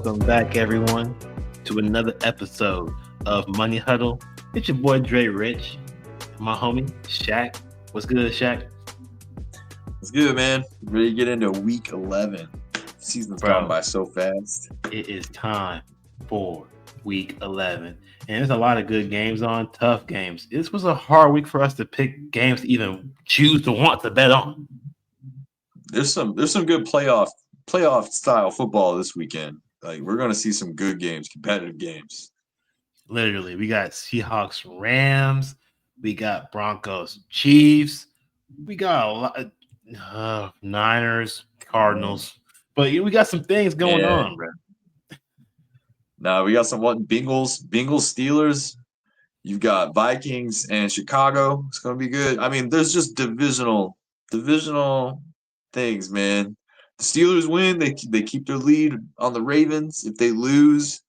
Welcome back, everyone, to another episode of Money Huddle. It's your boy Dre Rich, my homie Shaq. What's good, Shaq? It's good, man. Ready to get into week 11. Season's gone Bro, by so fast. it is time for week 11. And there's a lot of good games on, tough games. This was a hard week for us to pick games to even choose to want to bet on. There's some good playoff style football this weekend. Like we're gonna see some good games, competitive games. Literally, we got Seahawks, Rams, we got Broncos, Chiefs, we got a lot Niners, Cardinals, but we got some things going Yeah. on, bro. Now we got some Bengals, Steelers. You've got Vikings and Chicago. It's gonna be good. I mean, there's just divisional things, man. The Steelers win, they keep their lead on the Ravens. If they lose,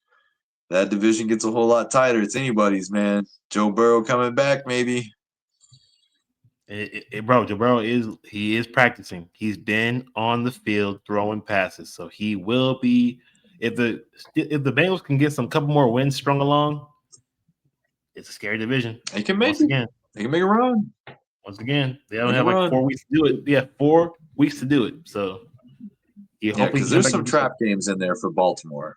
that division gets a whole lot tighter. It's anybody's, man. Joe Burrow coming back, maybe. Bro, Joe Burrow is practicing. He's been on the field throwing passes, so he will be. If the Bengals can get some couple more wins strung along, it's a scary division. They can make Once it. again, They can make a run. they only Make a have like run. 4 weeks to do it. They have 4 weeks to do it. So you Yeah, hope he because can come there's back some and do something. trap games in there for Baltimore.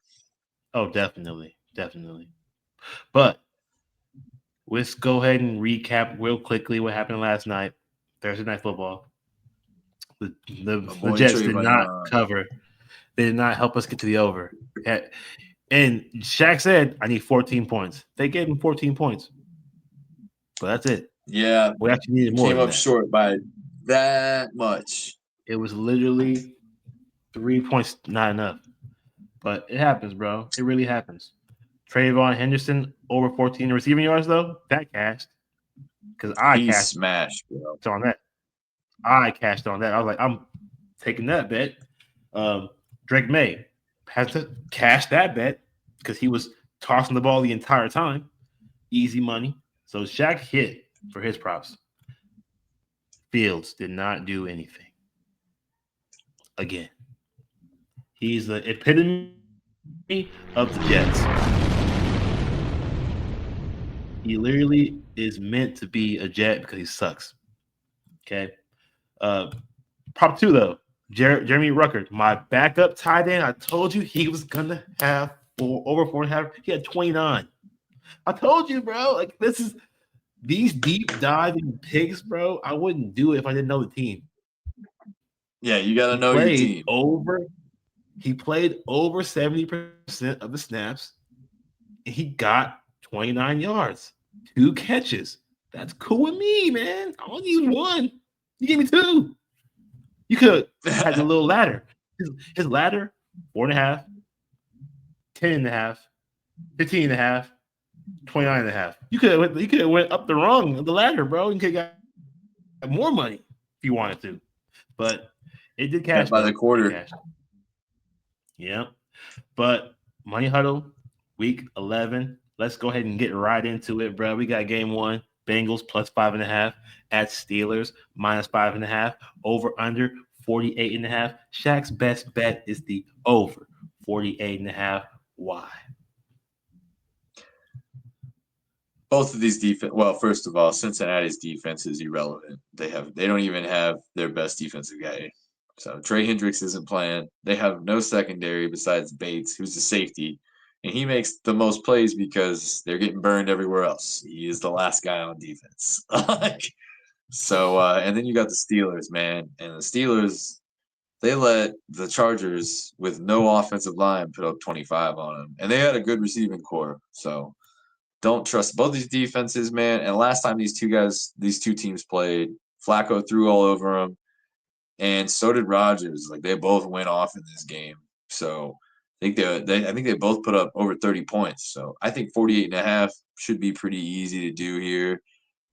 Oh, definitely. But let's go ahead and recap real quickly what happened last night, Thursday night football. The My the boy Jets did not Trayvon. cover. They did not help us get to the over. And Shaq said, "I need 14 points." They gave him 14 points, but that's it. Yeah, We actually needed more came than up that. short by that much. It was literally 3 points, not enough. But it happens, bro. It really happens. Trayvon Henderson over 14 receiving yards though. That cashed because I He cashed smashed, bro. on that. I cashed on that. I was like, I'm taking that bet. Drake May has to cash that bet because he was tossing the ball the entire time. Easy money. So Shaq hit for his props. Fields did not do anything. Again, he's the epitome of the Jets. He literally is meant to be a Jet because he sucks. Okay. Uh, Prop two though, Jeremy Rucker, my backup tight end. I told you he was gonna have over 4.5. He had 29. I told you, bro. Like this is these deep diving picks, bro. I wouldn't do it if I didn't know the team. Yeah, you got to He know your played team. over. He played over 70% of the snaps. And he got 29 yards, 2 catches. That's cool with me, man. I only use one. You gave me two. You could have had the little ladder. His ladder, 4.5, 10 and a half, 15 and a half, 29 and a half. You could have went up the rung of the ladder, bro. You could have got more money if you wanted to. But it did cash though. By the It cashed. quarter. Yeah. But Money Huddle, week 11. Let's go ahead and get right into it, bro. We got game one. Bengals plus 5.5 at Steelers minus 5.5. Over under 48.5. Shaq's best bet is the over 48.5. Why? Both of these defense. Well, first of all, Cincinnati's defense is irrelevant. They don't even have their best defensive guy. So Trey Hendricks isn't playing. They have no secondary besides Bates, who's a safety, and he makes the most plays because they're getting burned everywhere else. He is the last guy on defense. And then you got the Steelers, man, and the Steelers. They let the Chargers with no offensive line put up 25 on them, and they had a good receiving core. So don't trust both these defenses, man. And last time these two teams played, Flacco threw all over them, and so did Rodgers. Like they both went off in this game. So I think they both put up over 30 points. So I think 48.5 should be pretty easy to do here.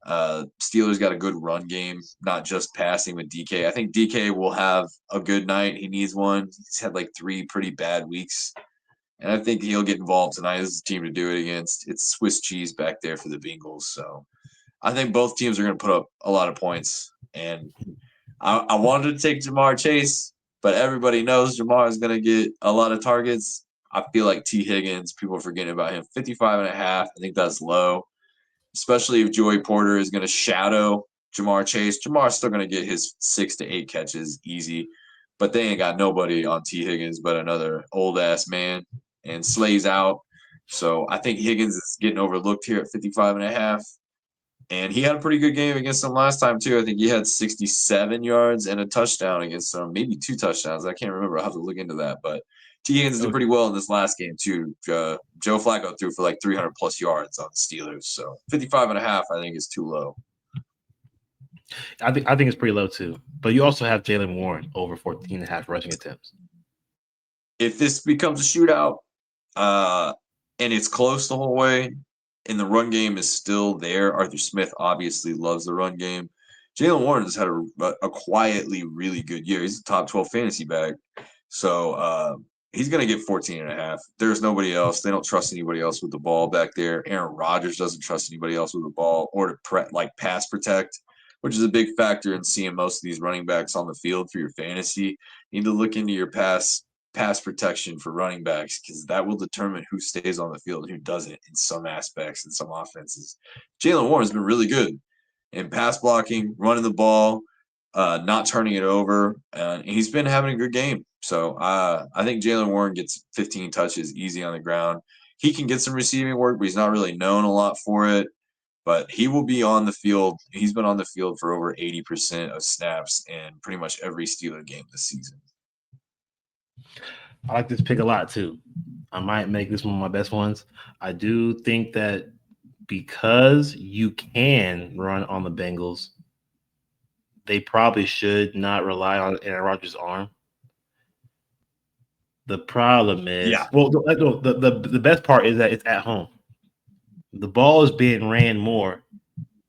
Steelers got a good run game, not just passing with DK. I think DK will have a good night. He needs one. He's had like 3 pretty bad weeks. And I think he'll get involved tonight. This is the team to do it against. It's Swiss cheese back there for the Bengals. So I think both teams are going to put up a lot of points. And I wanted to take Jamar Chase, but everybody knows Jamar is going to get a lot of targets. I feel like T. Higgins, people are forgetting about him. 55.5. I think that's low, especially if Joey Porter is going to shadow Jamar Chase. Jamar's still going to get his 6 to 8 catches easy, but they ain't got nobody on T. Higgins but another old ass man, and Slay's out. So I think Higgins is getting overlooked here at 55.5. And he had a pretty good game against them last time, too. I think he had 67 yards and a touchdown against them, maybe 2 touchdowns. I can't remember. I'll have to look into that. But T. Higgins did pretty well in this last game, too. Joe Flacco threw for like 300 plus yards on the Steelers. So 55.5, I think, is too low. I think it's pretty low, too. But you also have Jalen Warren over 14.5 rushing attempts. If this becomes a shootout and it's close the whole way, and the run game is still there. Arthur Smith obviously loves the run game. Jalen Warren has had a quietly really good year. He's a top 12 fantasy back. So he's going to get 14.5. There's nobody else. They don't trust anybody else with the ball back there. Aaron Rodgers doesn't trust anybody else with the ball or to pass protect, which is a big factor in seeing most of these running backs on the field for your fantasy. You need to look into your pass protection for running backs because that will determine who stays on the field and who doesn't in some aspects in some offenses. Jalen Warren's been really good in pass blocking, running the ball, not turning it over, and he's been having a good game. So I think Jalen Warren gets 15 touches easy on the ground. He can get some receiving work, but he's not really known a lot for it. But he will be on the field. He's been on the field for over 80% of snaps in pretty much every Steeler game this season. I like this pick a lot, too. I might make this one of my best ones. I do think that because you can run on the Bengals, they probably should not rely on Aaron Rodgers' arm. The problem is, the best part is that it's at home. The ball is being ran more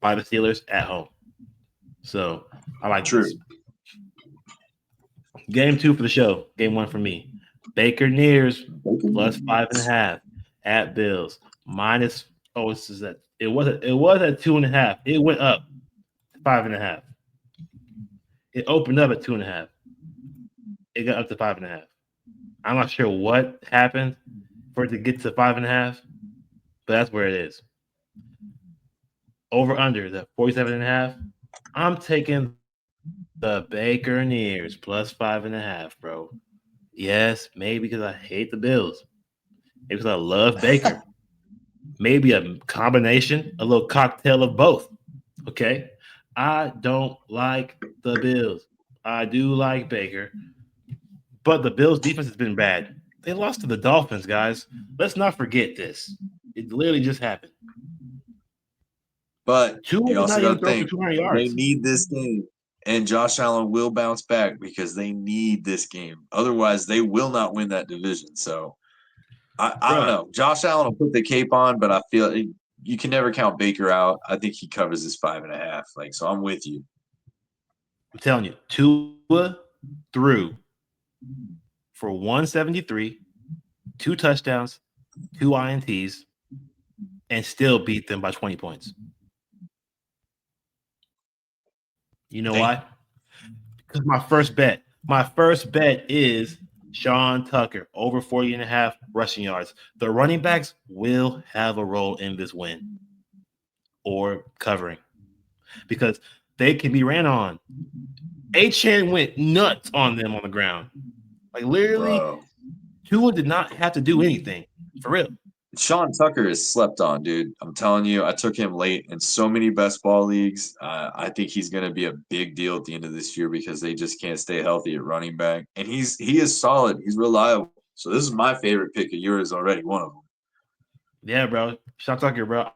by the Steelers at home. So I like this. Game 2 for the show. Game 1 for me. Baker Nears plus 5.5 at Bills minus. Oh, this is that. It was at 2.5. It went up to 5.5. It opened up at 2.5. It got up to 5.5. I'm not sure what happened for it to get to 5.5, but that's where it is. Over under the 47.5. I'm taking the Baker Nears plus 5.5, bro. Yes, maybe because I hate the Bills. Maybe because I love Baker. Maybe a combination, a little cocktail of both. Okay. I don't like the Bills. I do like Baker. But the Bills' defense has been bad. They lost to the Dolphins, guys. Let's not forget this. It literally just happened. But you also got to think, 200 yards. They need this game. And Josh Allen will bounce back because they need this game. Otherwise, they will not win that division. So I don't know. Josh Allen will put the cape on, but I feel you can never count Baker out. I think he covers his 5.5. So I'm with you. I'm telling you, Tua threw for 173, 2 touchdowns, 2 INTs, and still beat them by 20 points. You know why? Because my first bet is Sean Tucker over 40.5 rushing yards. The running backs will have a role in this win or covering because they can be ran on. Achane went nuts on them on the ground. Like literally, Tua did not have to do anything for real. Sean Tucker is slept on, dude. I'm telling you, I took him late in so many best ball leagues. I think he's going to be a big deal at the end of this year because they just can't stay healthy at running back. And he is solid. He's reliable. So this is my favorite pick of yours already, one of them. Yeah, bro. Sean Tucker, bro.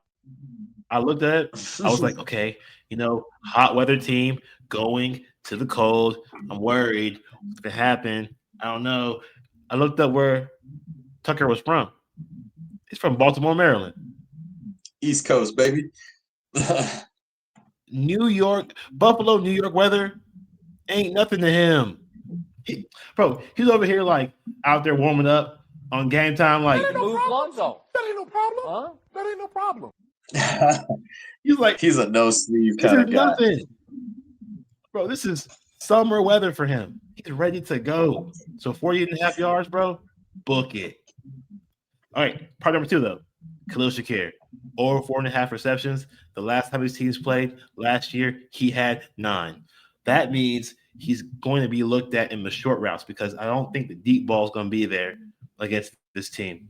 I looked at it. I was like, okay, hot weather team going to the cold. I'm worried what's going to happen. I don't know. I looked up where Tucker was from. He's from Baltimore, Maryland. East Coast, baby. New York, Buffalo, New York weather ain't nothing to him. He's over here like out there warming up on game time. Like, that ain't no problem. That ain't no problem. Huh? That ain't no problem. He's like, he's a no sleeve kind of guy. Nothing. Bro, this is summer weather for him. He's ready to go. So 40.5 yards, bro. Book it. All right, part number 2 though. Khalil Shakir, over 4.5 receptions. The last time his teams played last year, he had 9. That means he's going to be looked at in the short routes because I don't think the deep ball is going to be there against this team.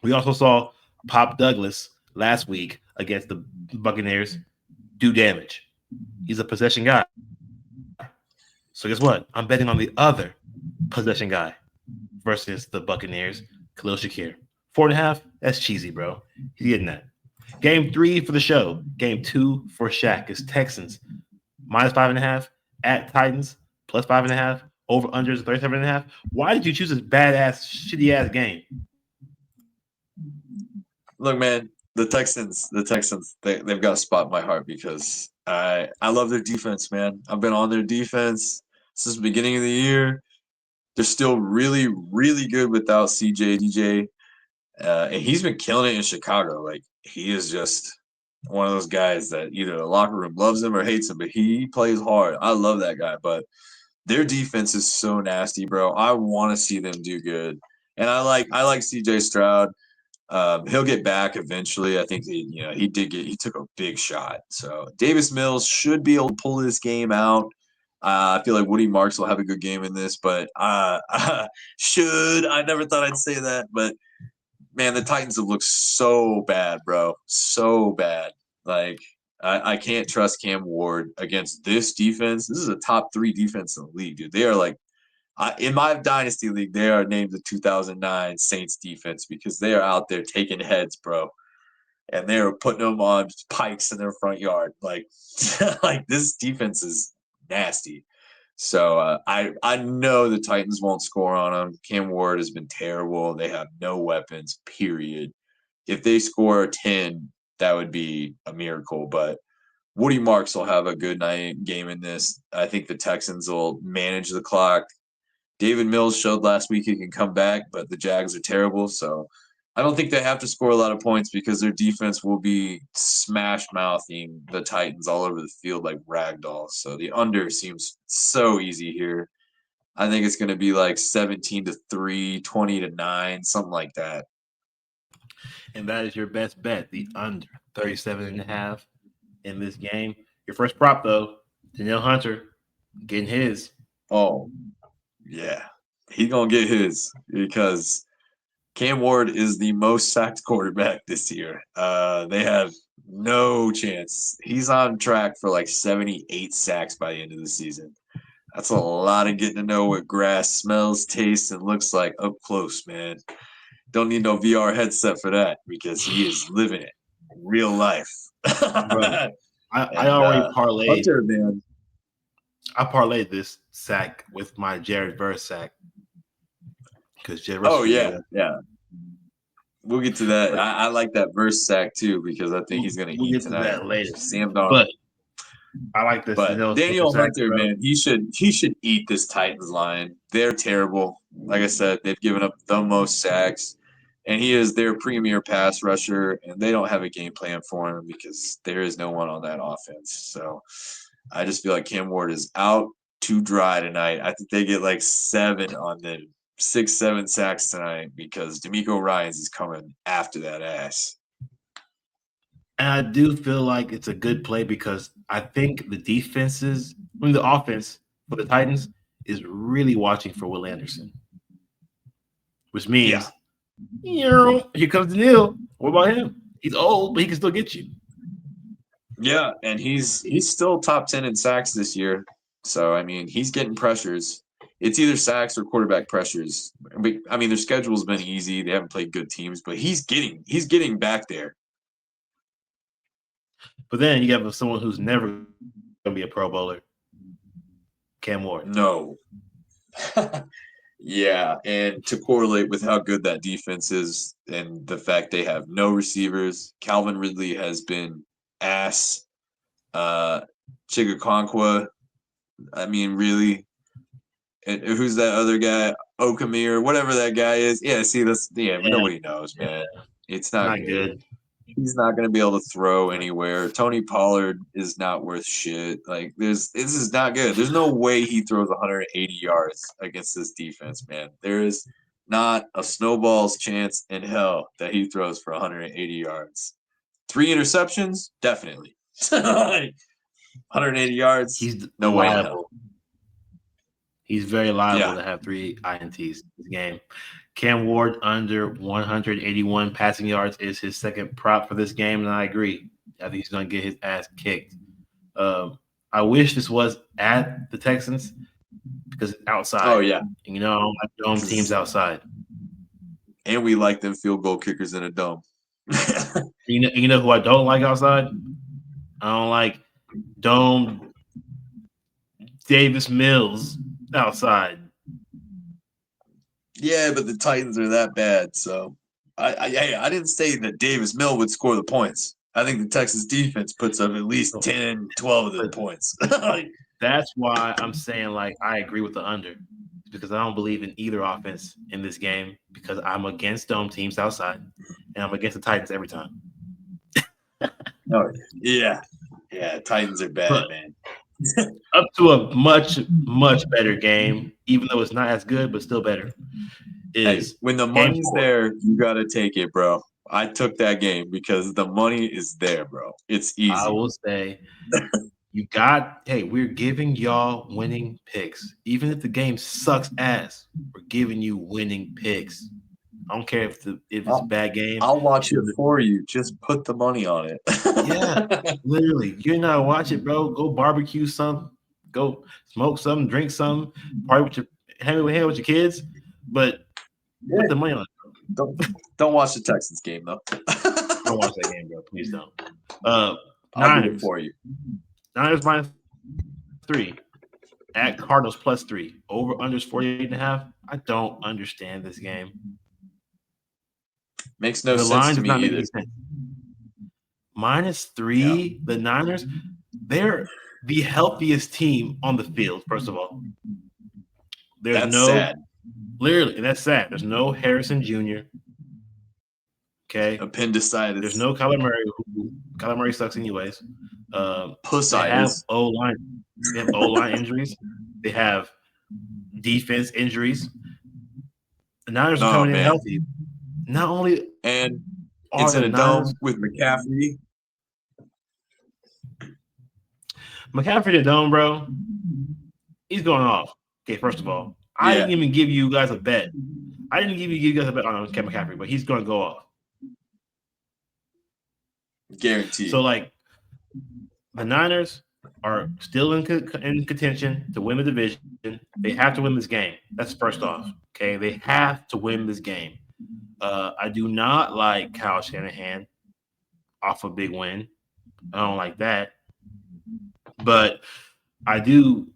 We also saw Pop Douglas last week against the Buccaneers do damage. He's a possession guy. So guess what? I'm betting on the other possession guy versus the Buccaneers, Khalil Shakir. 4.5, that's cheesy, bro. He's getting that. Game 3 for the show. Game 2 for Shaq is Texans minus 5.5 at Titans plus 5.5. Over unders 37.5. Why did you choose this badass, shitty ass game? Look, man, the Texans, they've got a spot in my heart because I love their defense, man. I've been on their defense since the beginning of the year. They're still really, really good without CJ DJ, and he's been killing it in Chicago. Like he is just one of those guys that either the locker room loves him or hates him, but he plays hard. I love that guy, but their defense is so nasty, bro. I want to see them do good, and I like CJ Stroud. He'll get back eventually. I think he took a big shot. So Davis Mills should be able to pull this game out. I feel like Woody Marks will have a good game in this, but should I never thought I'd say that, but man, the Titans have looked so bad, bro, so bad. Like I can't trust Cam Ward against this defense. This is a top 3 defense in the league, dude. They are like in my dynasty league, they are named the 2009 Saints defense because they are out there taking heads, bro, and they are putting them on pikes in their front yard. Like, like this defense is nasty. So I know the Titans won't score on them. Cam Ward has been terrible. They have no weapons. Period. If they score 10, that would be a miracle. But Woody Marks will have a good night game in this. I think the Texans will manage the clock. David Mills showed last week he can come back, but the Jags are terrible. So I don't think they have to score a lot of points because their defense will be smash mouthing the Titans all over the field like ragdolls. So the under seems so easy here. I think it's going to be like 17-3, 20-9, something like that. And that is your best bet, the under 37.5 in this game. Your first prop, though, Danielle Hunter getting his. Oh, yeah. He's going to get his because Cam Ward is the most sacked quarterback this year. They have no chance. He's on track for like 78 sacks by the end of the season. That's a lot of getting to know what grass smells, tastes, and looks like up close, man. Don't need no VR headset for that because he is living it in real life. Bro, I and already parlayed. Hunter, man. I parlayed this sack with my Jared Verse sack because Jared Verse. Oh yeah. We'll get to that. I like that verse sack too because I think he's going to eat get tonight. to that later. Sam Darnold. But I like this. But Daniel Hunter, man, he should eat this Titans line. They're terrible. Like I said, they've given up the most sacks, and he is their premier pass rusher, and they don't have a game plan for him because there is no one on that offense. So I just feel like Cam Ward is out to dry tonight. I think they get like 7 on them. 6-7 sacks tonight because D'Amico Ryans is coming after that ass. And I do feel like it's a good play because I think the offense for the Titans is really watching for Will Anderson, which means here comes Daniil. What about him? He's old, but he can still get you. Yeah, and he's still top 10 in sacks this year. So I mean, he's getting pressures. It's either sacks or quarterback pressures. I mean, their schedule's been easy. They haven't played good teams, but he's getting back there. But then you have someone who's never going to be a Pro Bowler, Cam Ward. No. Yeah, and to correlate with how good that defense is and the fact they have no receivers, Calvin Ridley has been ass. Chigakonkwa, I mean, really. And who's that other guy? Okamir, whatever that guy is. Yeah, see, nobody knows, man. It's not good. He's not going to be able to throw anywhere. Tony Pollard is not worth shit. Like, this is not good. There's no way he throws 180 yards against this defense, man. There is Not a snowball's chance in hell that he throws for 180 yards. 3 interceptions, definitely. 180 yards, He's no way in hell. liable. He's very liable Yeah. to have 3 INTs this game. Cam Ward under 181 passing yards is his second prop for this game, and I agree. I think he's going to get his ass kicked. I wish this was at the Texans because it's outside. Oh, yeah. And I don't like dome teams outside. And we like them field goal kickers in a dome. You know who I don't like outside? I don't like dome Davis Mills outside. Yeah, but the Titans are that bad. So I didn't say that Davis Mill would score the points. I think the Texas defense puts up at least 10, 12 of the points. That's why I'm saying, like, I agree with the under because I don't believe in either offense in this game because I'm against dome teams outside and I'm against the Titans every time. Oh, yeah. Yeah, Titans are bad, man. Up to a much, much better game, even though it's not as good, but still better. Hey, when the money's there, you got to take it, bro. I took that game because the money is there, bro. It's easy. I will say we're giving y'all winning picks. Even if the game sucks ass, we're giving you winning picks. I don't care if it's a bad game. I'll watch it for you. Just put the money on it. Yeah, literally. You're not watch it, bro. Go barbecue some. Go smoke some, drink some, party with your hang with your kids. But put the money on it. Don't watch the Texans game though. Don't watch that game, bro. Please don't. I'll do it for you. Niners -3 at Cardinals +3. Over unders 48.5. I don't understand this game. Makes no sense to me either. -3, yeah. The Niners, they're the healthiest team on the field, first of all. That's sad. Literally, and that's sad. There's no Harrison Jr. Okay. Appendicitis. There's no Kyler Murray. Kyler Murray sucks anyways. They have O-line. They have O-line injuries. They have defense injuries. The Niners are coming in healthy. Not only it's in a dome with McCaffrey. McCaffrey the dome, bro. He's going off. Okay, first of all, I didn't even give you guys a bet. I didn't give you guys a bet on McCaffrey, but he's going to go off. Guaranteed. So, like, the Niners are still in contention to win the division. They have to win this game. That's first off. Okay, they have to win this game. I do not like Kyle Shanahan off a big win. I don't like that. But I do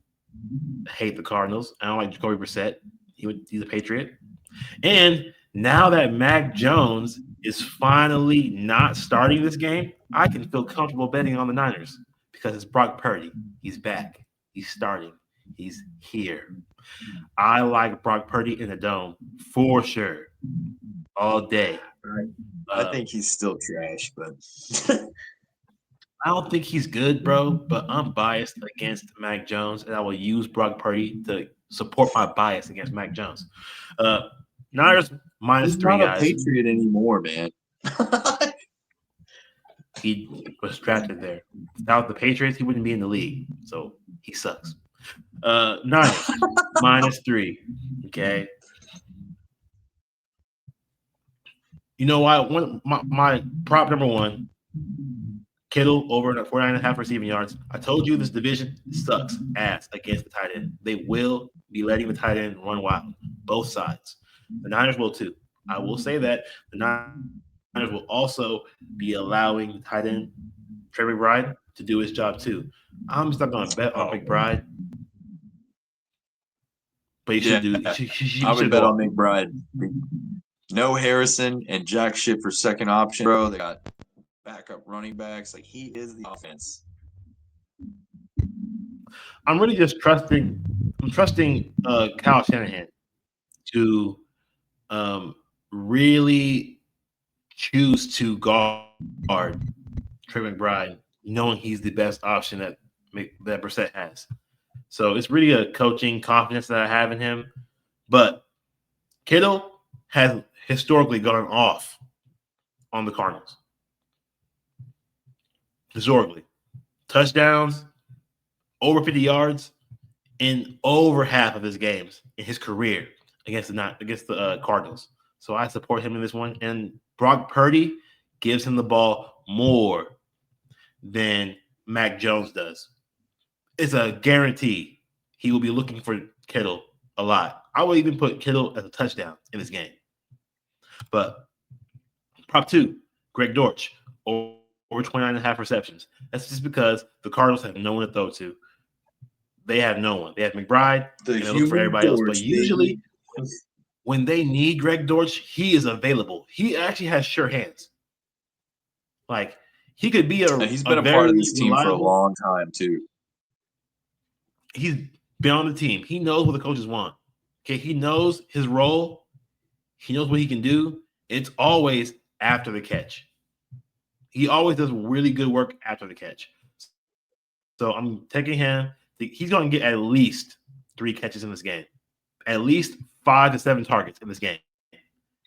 hate the Cardinals. I don't like Jacoby Brissett. He's a Patriot. And now that Mac Jones is finally not starting this game, I can feel comfortable betting on the Niners because it's Brock Purdy. He's back. He's starting. He's here. I like Brock Purdy in the dome for sure. All day. I think he's still trash, but I don't think he's good, bro, but I'm biased against Mac Jones, and I will use Brock Purdy to support my bias against Mac Jones. Niners -3, he's not a Patriot anymore, man. He was drafted there. Without the Patriots, he wouldn't be in the league, so he sucks. Niners -3, okay? You know why? My prop number one, Kittle over 49.5 receiving yards. I told you this division sucks ass against the tight end. They will be letting the tight end run wild, both sides. The Niners will too. I will say that the Niners will also be allowing the tight end, Trey McBride, to do his job too. I'm just not going to bet on McBride. But you should do. I would bet on McBride. No Harrison and jack shit for second option, bro. They got backup running backs. Like, he is the offense. I'm really just trusting. I'm trusting Kyle Shanahan to really choose to guard Trey McBride, knowing he's the best option that Brissett has. So it's really a coaching confidence that I have in him. But Kittle, has historically gone off on the Cardinals. Historically. Touchdowns, over 50 yards in over half of his games in his career against the Cardinals. So I support him in this one. And Brock Purdy gives him the ball more than Mac Jones does. It's a guarantee he will be looking for Kittle a lot. I would even put Kittle as a touchdown in this game. But prop two, Greg Dortch, over 29.5 receptions. That's just because the Cardinals have no one to throw to. They have no one. They have McBride, The and they look for human everybody else. But torch, usually, baby. when they need Greg Dortch, he is available. He actually has sure hands. Like, he could be And he's a been a part of very this team for a reliable. long time too. He's been on the team. He knows what the coaches want. Okay, he knows his role. He knows what he can do. It's always after the catch. He always does really good work after the catch. So I'm taking him. He's going to get at least 3 catches in this game. At least 5 to 7 targets in this game.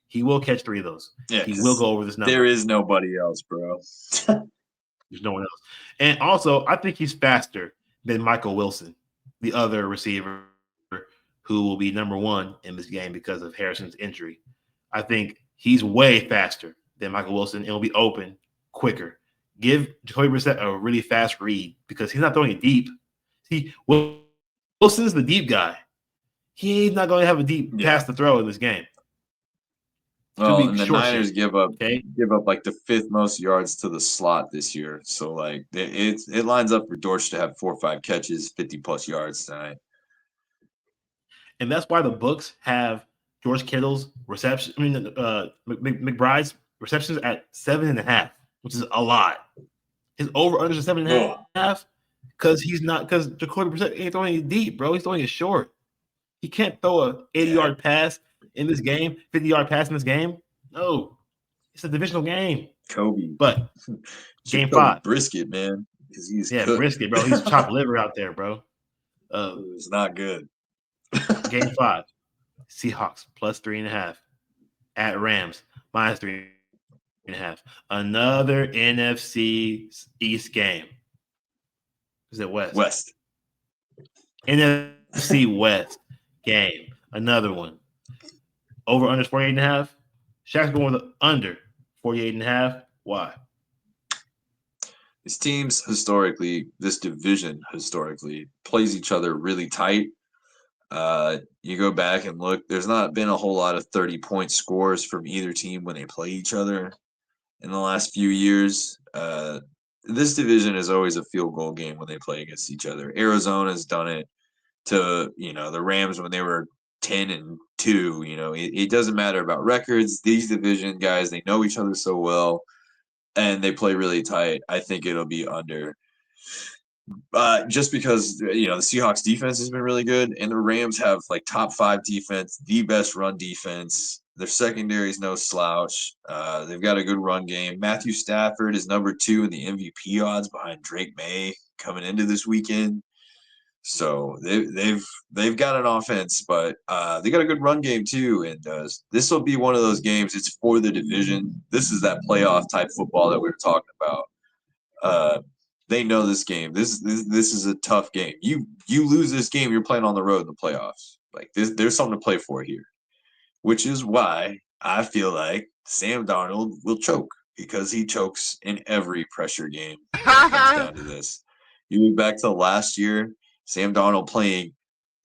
He will catch 3 of those. Yeah, He will go over this number. there is nobody else, bro. There's no one else. And also, I think he's faster than Michael Wilson, the other receiver who will be number 1 in this game because of Harrison's injury. I think he's way faster than Michael Wilson and will be open quicker. Give Jacoby Brissett a really fast read because he's not throwing it deep. See, Wilson's the deep guy. He's not going to have a deep pass to throw in this game. Well, and the Niners give up like the 5th most yards to the slot this year. So like it lines up for Dortch to have 4 or 5 catches, 50+ yards tonight. And that's why the books have George Kittle's reception. I mean, McBride's receptions at 7.5, which is a lot. His over under is 7.5 because Jacoby Brissett ain't throwing it deep, bro. He's throwing it short. He can't throw a 80-yard pass in this game, 50-yard pass in this game. No, it's a divisional game. Kobe, but game 5, brisket, man, because he's cooked. Brisket, bro. He's chopped liver out there, bro. It's not good. Game 5, Seahawks plus 3.5 at Rams minus 3.5. Another NFC East game. Is it West? NFC West game. Another one. Over under 48.5. Shaq's going with the under 48.5. Why? These teams historically, this division historically, plays each other really tight. You go back and look, there's not been a whole lot of 30-point scores from either team when they play each other in the last few years. This division is always a field goal game when they play against each other. Arizona's done it to, the Rams when they were 10-2. It doesn't matter about records. These division guys, they know each other so well, and they play really tight. I think it'll be under. Just because the Seahawks defense has been really good, and the Rams have like top 5 defense, the best run defense. Their secondary is no slouch. They've got a good run game. Matthew Stafford is number 2 in the MVP odds behind Drake May coming into this weekend. So they've got an offense, but they got a good run game too. And this will be one of those games. It's for the division. This is that playoff type football that we were talking about. They know this game. This is a tough game. You lose this game, you're playing on the road in the playoffs. Like there's something to play for here, which is why I feel like Sam Darnold will choke because he chokes in every pressure game. It comes down to this. You look back to last year, Sam Darnold playing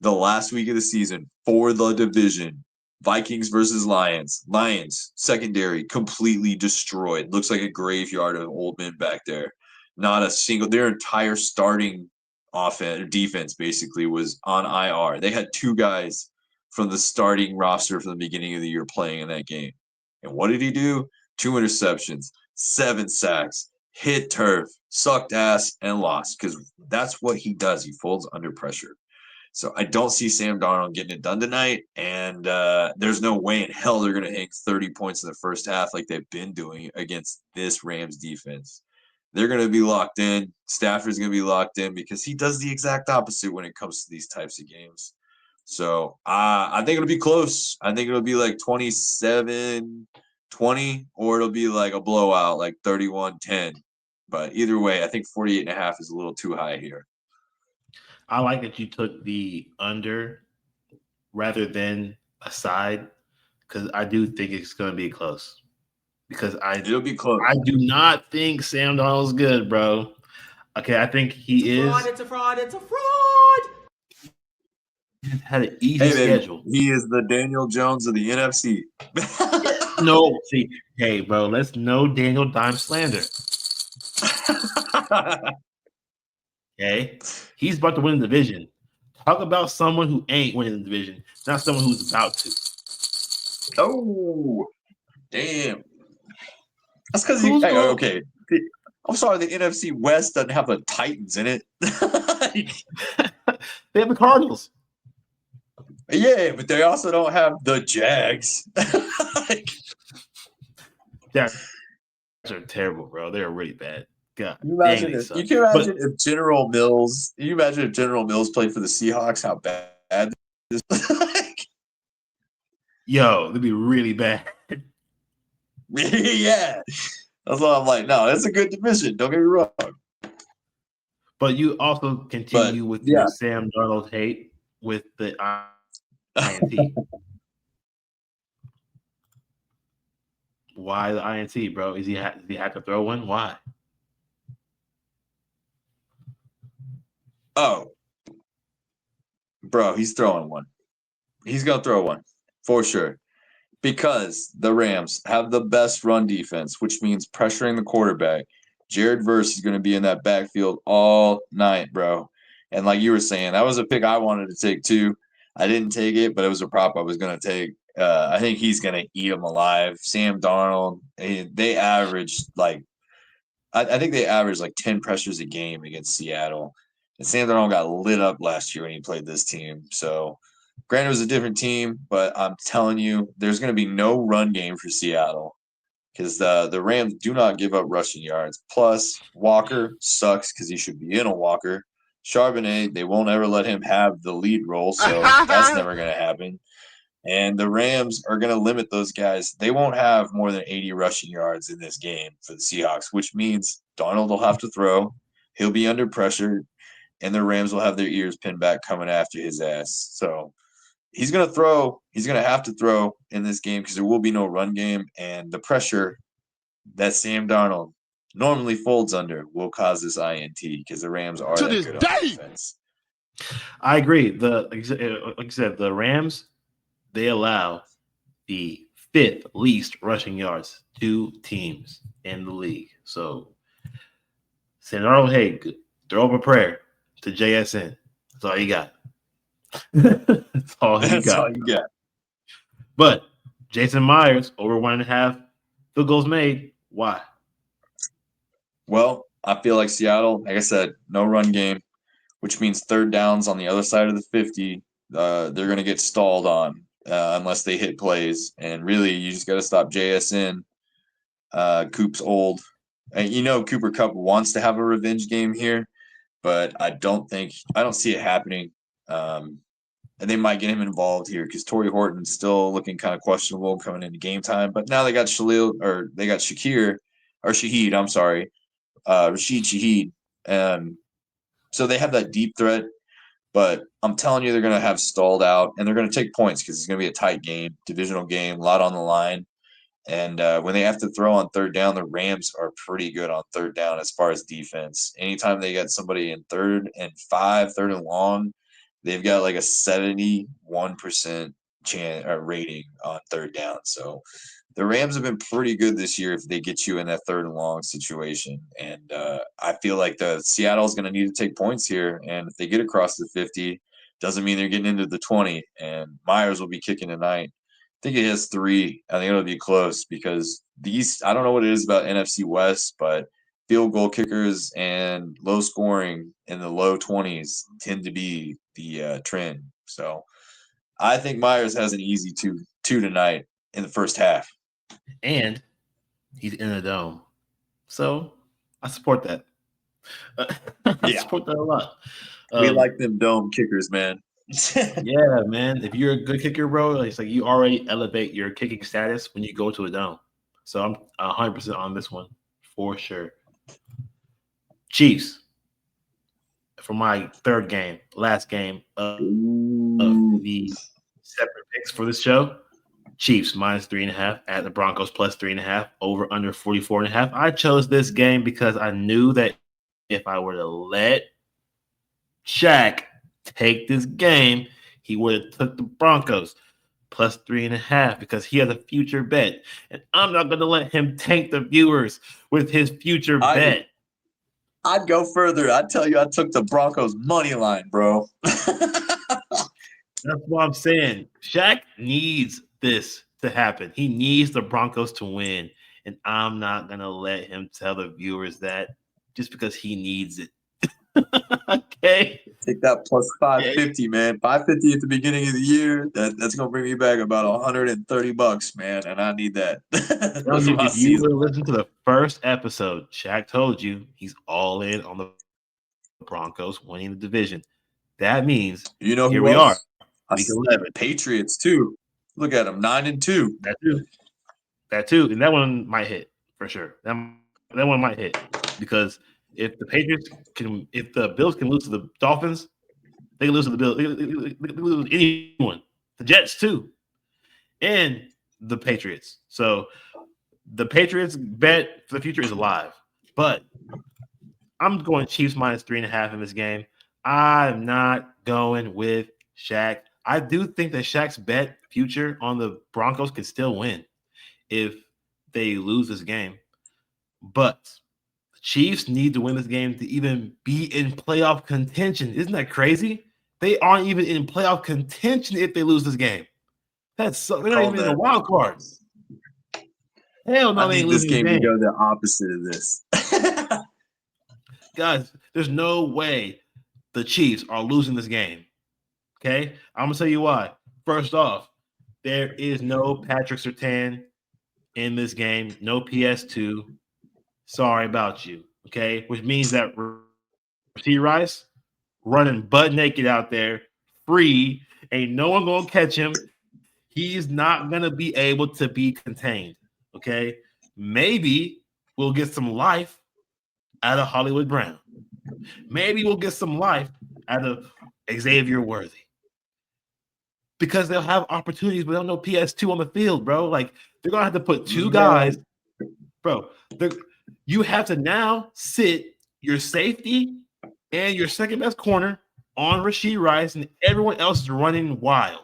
the last week of the season for the division. Vikings versus Lions. Lions secondary completely destroyed. Looks like a graveyard of old men back there. Not a single. Their entire starting defense basically was on IR. They had 2 guys from the starting roster from the beginning of the year playing in that game. And what did he do? 2 interceptions, 7 sacks, hit turf, sucked ass, and lost because that's what he does. He folds under pressure. So I don't see Sam Darnold getting it done tonight, and there's no way in hell they're going to hang 30 points in the first half like they've been doing against this Rams defense. They're going to be locked in. Stafford's going to be locked in because he does the exact opposite when it comes to these types of games. So I think it'll be close. I think it'll be like 27-20, or it'll be like a blowout, like 31-10. But either way, I think 48.5 is a little too high here. I like that you took the under rather than a side because I do think it's going to be close. Because It'll be close. I do not think Sam Darnold's good, bro. Okay, I think he is. It's a fraud. It's a fraud. He's had an easy schedule. He is the Daniel Jones of the NFC. No, see, hey, bro, let's no Daniel Dime slander. Okay, he's about to win the division. Talk about someone who ain't winning the division, not someone who's about to. Oh, damn. That's because you. Hey, okay. I'm sorry, the NFC West doesn't have the Titans in it. They have the Cardinals. Yeah, but they also don't have the Jags. Jags are terrible, bro. They're really bad. God, you can imagine if General Mills. You imagine if General Mills played for the Seahawks, how bad this. Yo, they'd be really bad. Yeah, that's why I'm like, no, that's a good division. Don't get me wrong. But you also continue with your Sam Darnold hate with the INT. Why the INT, bro? Does he have to throw one? Why? Oh, bro, he's throwing one. He's gonna throw one for sure. Because the Rams have the best run defense, which means pressuring the quarterback. Jared Verse is going to be in that backfield all night, bro. And like you were saying, that was a pick I wanted to take too. I didn't take it, but it was a prop I was going to take. I think he's going to eat them alive. Sam Darnold, they averaged like, I think they averaged like 10 pressures a game against Seattle. And Sam Darnold got lit up last year when he played this team. So, granted, it was a different team, but I'm telling you, there's going to be no run game for Seattle because the Rams do not give up rushing yards. Plus, Walker sucks because he should be in a Walker. Charbonnet, they won't ever let him have the lead role, so that's never going to happen. And the Rams are going to limit those guys. They won't have more than 80 rushing yards in this game for the Seahawks, which means Darnold will have to throw. He'll be under pressure, and the Rams will have their ears pinned back coming after his ass. So he's going to throw. He's going to have to throw in this game because there will be no run game, and the pressure that Sam Darnold normally folds under will cause this INT because the Rams are that good on defense. I agree. Like I said, the Rams, they allow the 5th least rushing yards to teams in the league. So, Sam Darnold, hey, throw up a prayer to JSN. That's all you got. That's all you got. But Jason Myers, over 1.5 field goals made. Why? Well, I feel like Seattle, like I said, no run game, which means third downs on the other side of the 50. They're going to get stalled on unless they hit plays. And really, you just got to stop JSN. Coop's old. And Cooper Kupp wants to have a revenge game here, but I don't see it happening. And they might get him involved here because Torrey Horton's still looking kind of questionable coming into game time. But now they got Shaheed, I'm sorry, Rashid Shaheed. So they have that deep threat, but I'm telling you, they're going to have stalled out, and they're going to take points because it's going to be a tight game, divisional game, a lot on the line. And when they have to throw on third down, the Rams are pretty good on third down as far as defense. Anytime they get somebody in 3rd and 5, 3rd and long, they've got like a 71% chance rating on third down. So the Rams have been pretty good this year if they get you in that 3rd and long situation. And I feel like the Seattle's going to need to take points here. And if they get across the 50, doesn't mean they're getting into the 20. And Myers will be kicking tonight. I think it has 3. I think it'll be close because I don't know what it is about NFC West, but field goal kickers and low scoring in the low 20s tend to be the trend. So I think Myers has an easy 2 tonight in the first half. And he's in a dome. So I support that. I support that a lot. We like them dome kickers, man. Yeah, man. If you're a good kicker, bro, it's like you already elevate your kicking status when you go to a dome. So I'm 100% on this one for sure. Chiefs for my third game, last game of the Ooh. separate picks for this show. Chiefs -3.5 at the Broncos +3.5 over under 44.5. I chose this game because I knew that if I were to let Shaq take this game, he would have took the Broncos +3.5 because he has a future bet. And I'm not going to let him tank the viewers with his future I bet. I'd go further. I'd tell you I took the Broncos money line, bro. That's what I'm saying. Shaq needs this to happen. He needs the Broncos to win. And I'm not going to let him tell the viewers that just because he needs it. Okay. Take that plus Okay. 550, man. 550 at the beginning of the year. That's gonna bring me back about $130, man. And I need that Telling for you, my if you season. would have listened to the first episode, Shaq told you he's all in on the Broncos winning the division. That means here You we know are, who else? week 11. Patriots too. Look at them, 9-2. That too. That too. And that one might hit for sure. That one might hit because if the Patriots if the Bills can lose to the Dolphins, they can lose to the Bills. They can lose to anyone. The Jets too, and the Patriots. So the Patriots bet for the future is alive. But I'm going Chiefs -3.5 in this game. I'm not going with Shaq. I do think that Shaq's bet future on the Broncos can still win if they lose this game. But the Chiefs need to win this game to even be in playoff contention. Isn't that crazy? They aren't even in playoff contention if they lose this game. They're not Call even in the that. wild card. Hell I no, they ain't need this losing this game to game. go the opposite of this. Guys, there's no way the Chiefs are losing this game. Okay? I'm gonna tell you why. First off, there is no Patrick Surtain in this game, no PS2. Sorry about you. Okay, which means that Rasheed Rice running butt naked out there, free, ain't no one gonna catch him. He's not gonna be able to be contained. Okay, maybe we'll get some life out of Hollywood Brown. Maybe we'll get some life out of Xavier Worthy because they'll have opportunities, but they'll no PS2 on the field, bro. Like they're gonna have to put two Man, guys, bro. You have to now sit your safety and your second best corner on Rasheed Rice, and everyone else is running wild.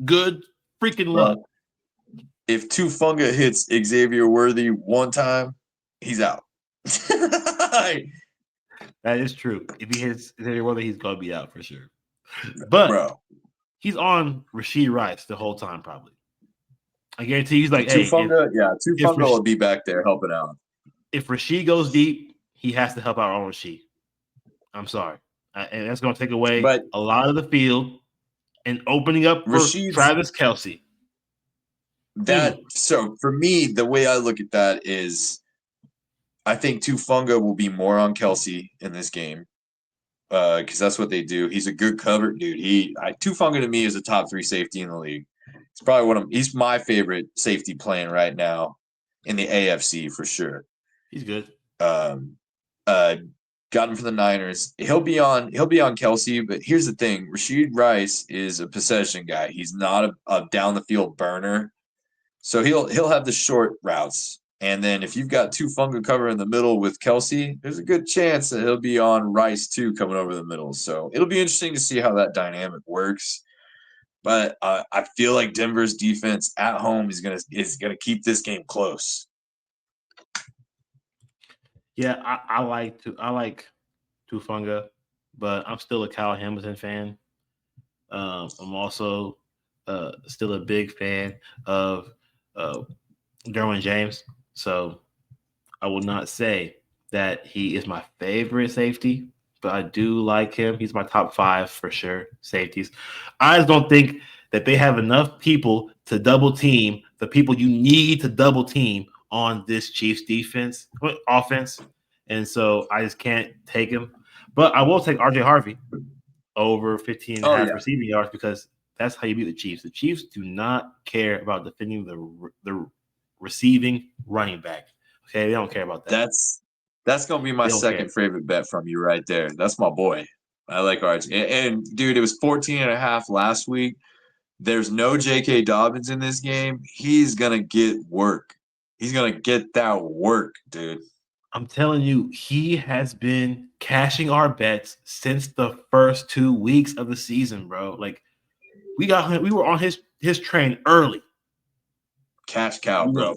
Good freaking luck. bro, if Tufunga hits Xavier Worthy one time, he's out. That is true. If he hits Xavier Worthy, he's gonna be out for sure. But Bro, he's on Rasheed Rice the whole time, probably. I guarantee he's like, hey, if Tufunga will be back there helping out. if Rasheed goes deep, he has to help out on Rasheed. I'm sorry. And that's going to take away But a lot of the field and opening up for Rasheed's Travis Kelce. so for me, the way I look at that is I think Tufunga will be more on Kelsey in this game. Because that's what they do. He's a good cover dude. Tufunga to me is a top 3 safety in the league. He's probably he's my favorite safety playing right now in the AFC for sure. He's good. Um, got him for the Niners. He'll be on Kelsey, but here's the thing: Rasheed Rice is a possession guy. He's not a down the field burner, so he'll have the short routes. And then if you've got Tufunga cover in the middle with Kelsey, there's a good chance that he'll be on Rice too coming over the middle. So it'll be interesting to see how that dynamic works. But I feel like Denver's defense at home is gonna keep this game close. Yeah, I like Tufunga, but I'm still a Kyle Hamilton fan. I'm also still a big fan of uh, Derwin James. So I will not say that he is my favorite safety, but I do like him. He's my top 5 for sure safeties. I just don't think that they have enough people to double team the people you need to double team on this Chiefs offense. And so I just can't take him. But I will take RJ Harvey. over 15 and a Oh half yeah, receiving yards because that's how you beat the Chiefs. The Chiefs do not care about defending the receiving running back. Okay, they don't care about that. that's gonna be my They don't care. second favorite bet from you right there. That's my boy. I like RJ. And dude, it was 14 and a half last week. There's no J.K. Dobbins in this game. He's gonna get work. He's gonna get that work, dude. I'm telling you, he has been cashing our bets since the first 2 weeks of the season, bro. Like we were on his train early. Cash cow, You bro.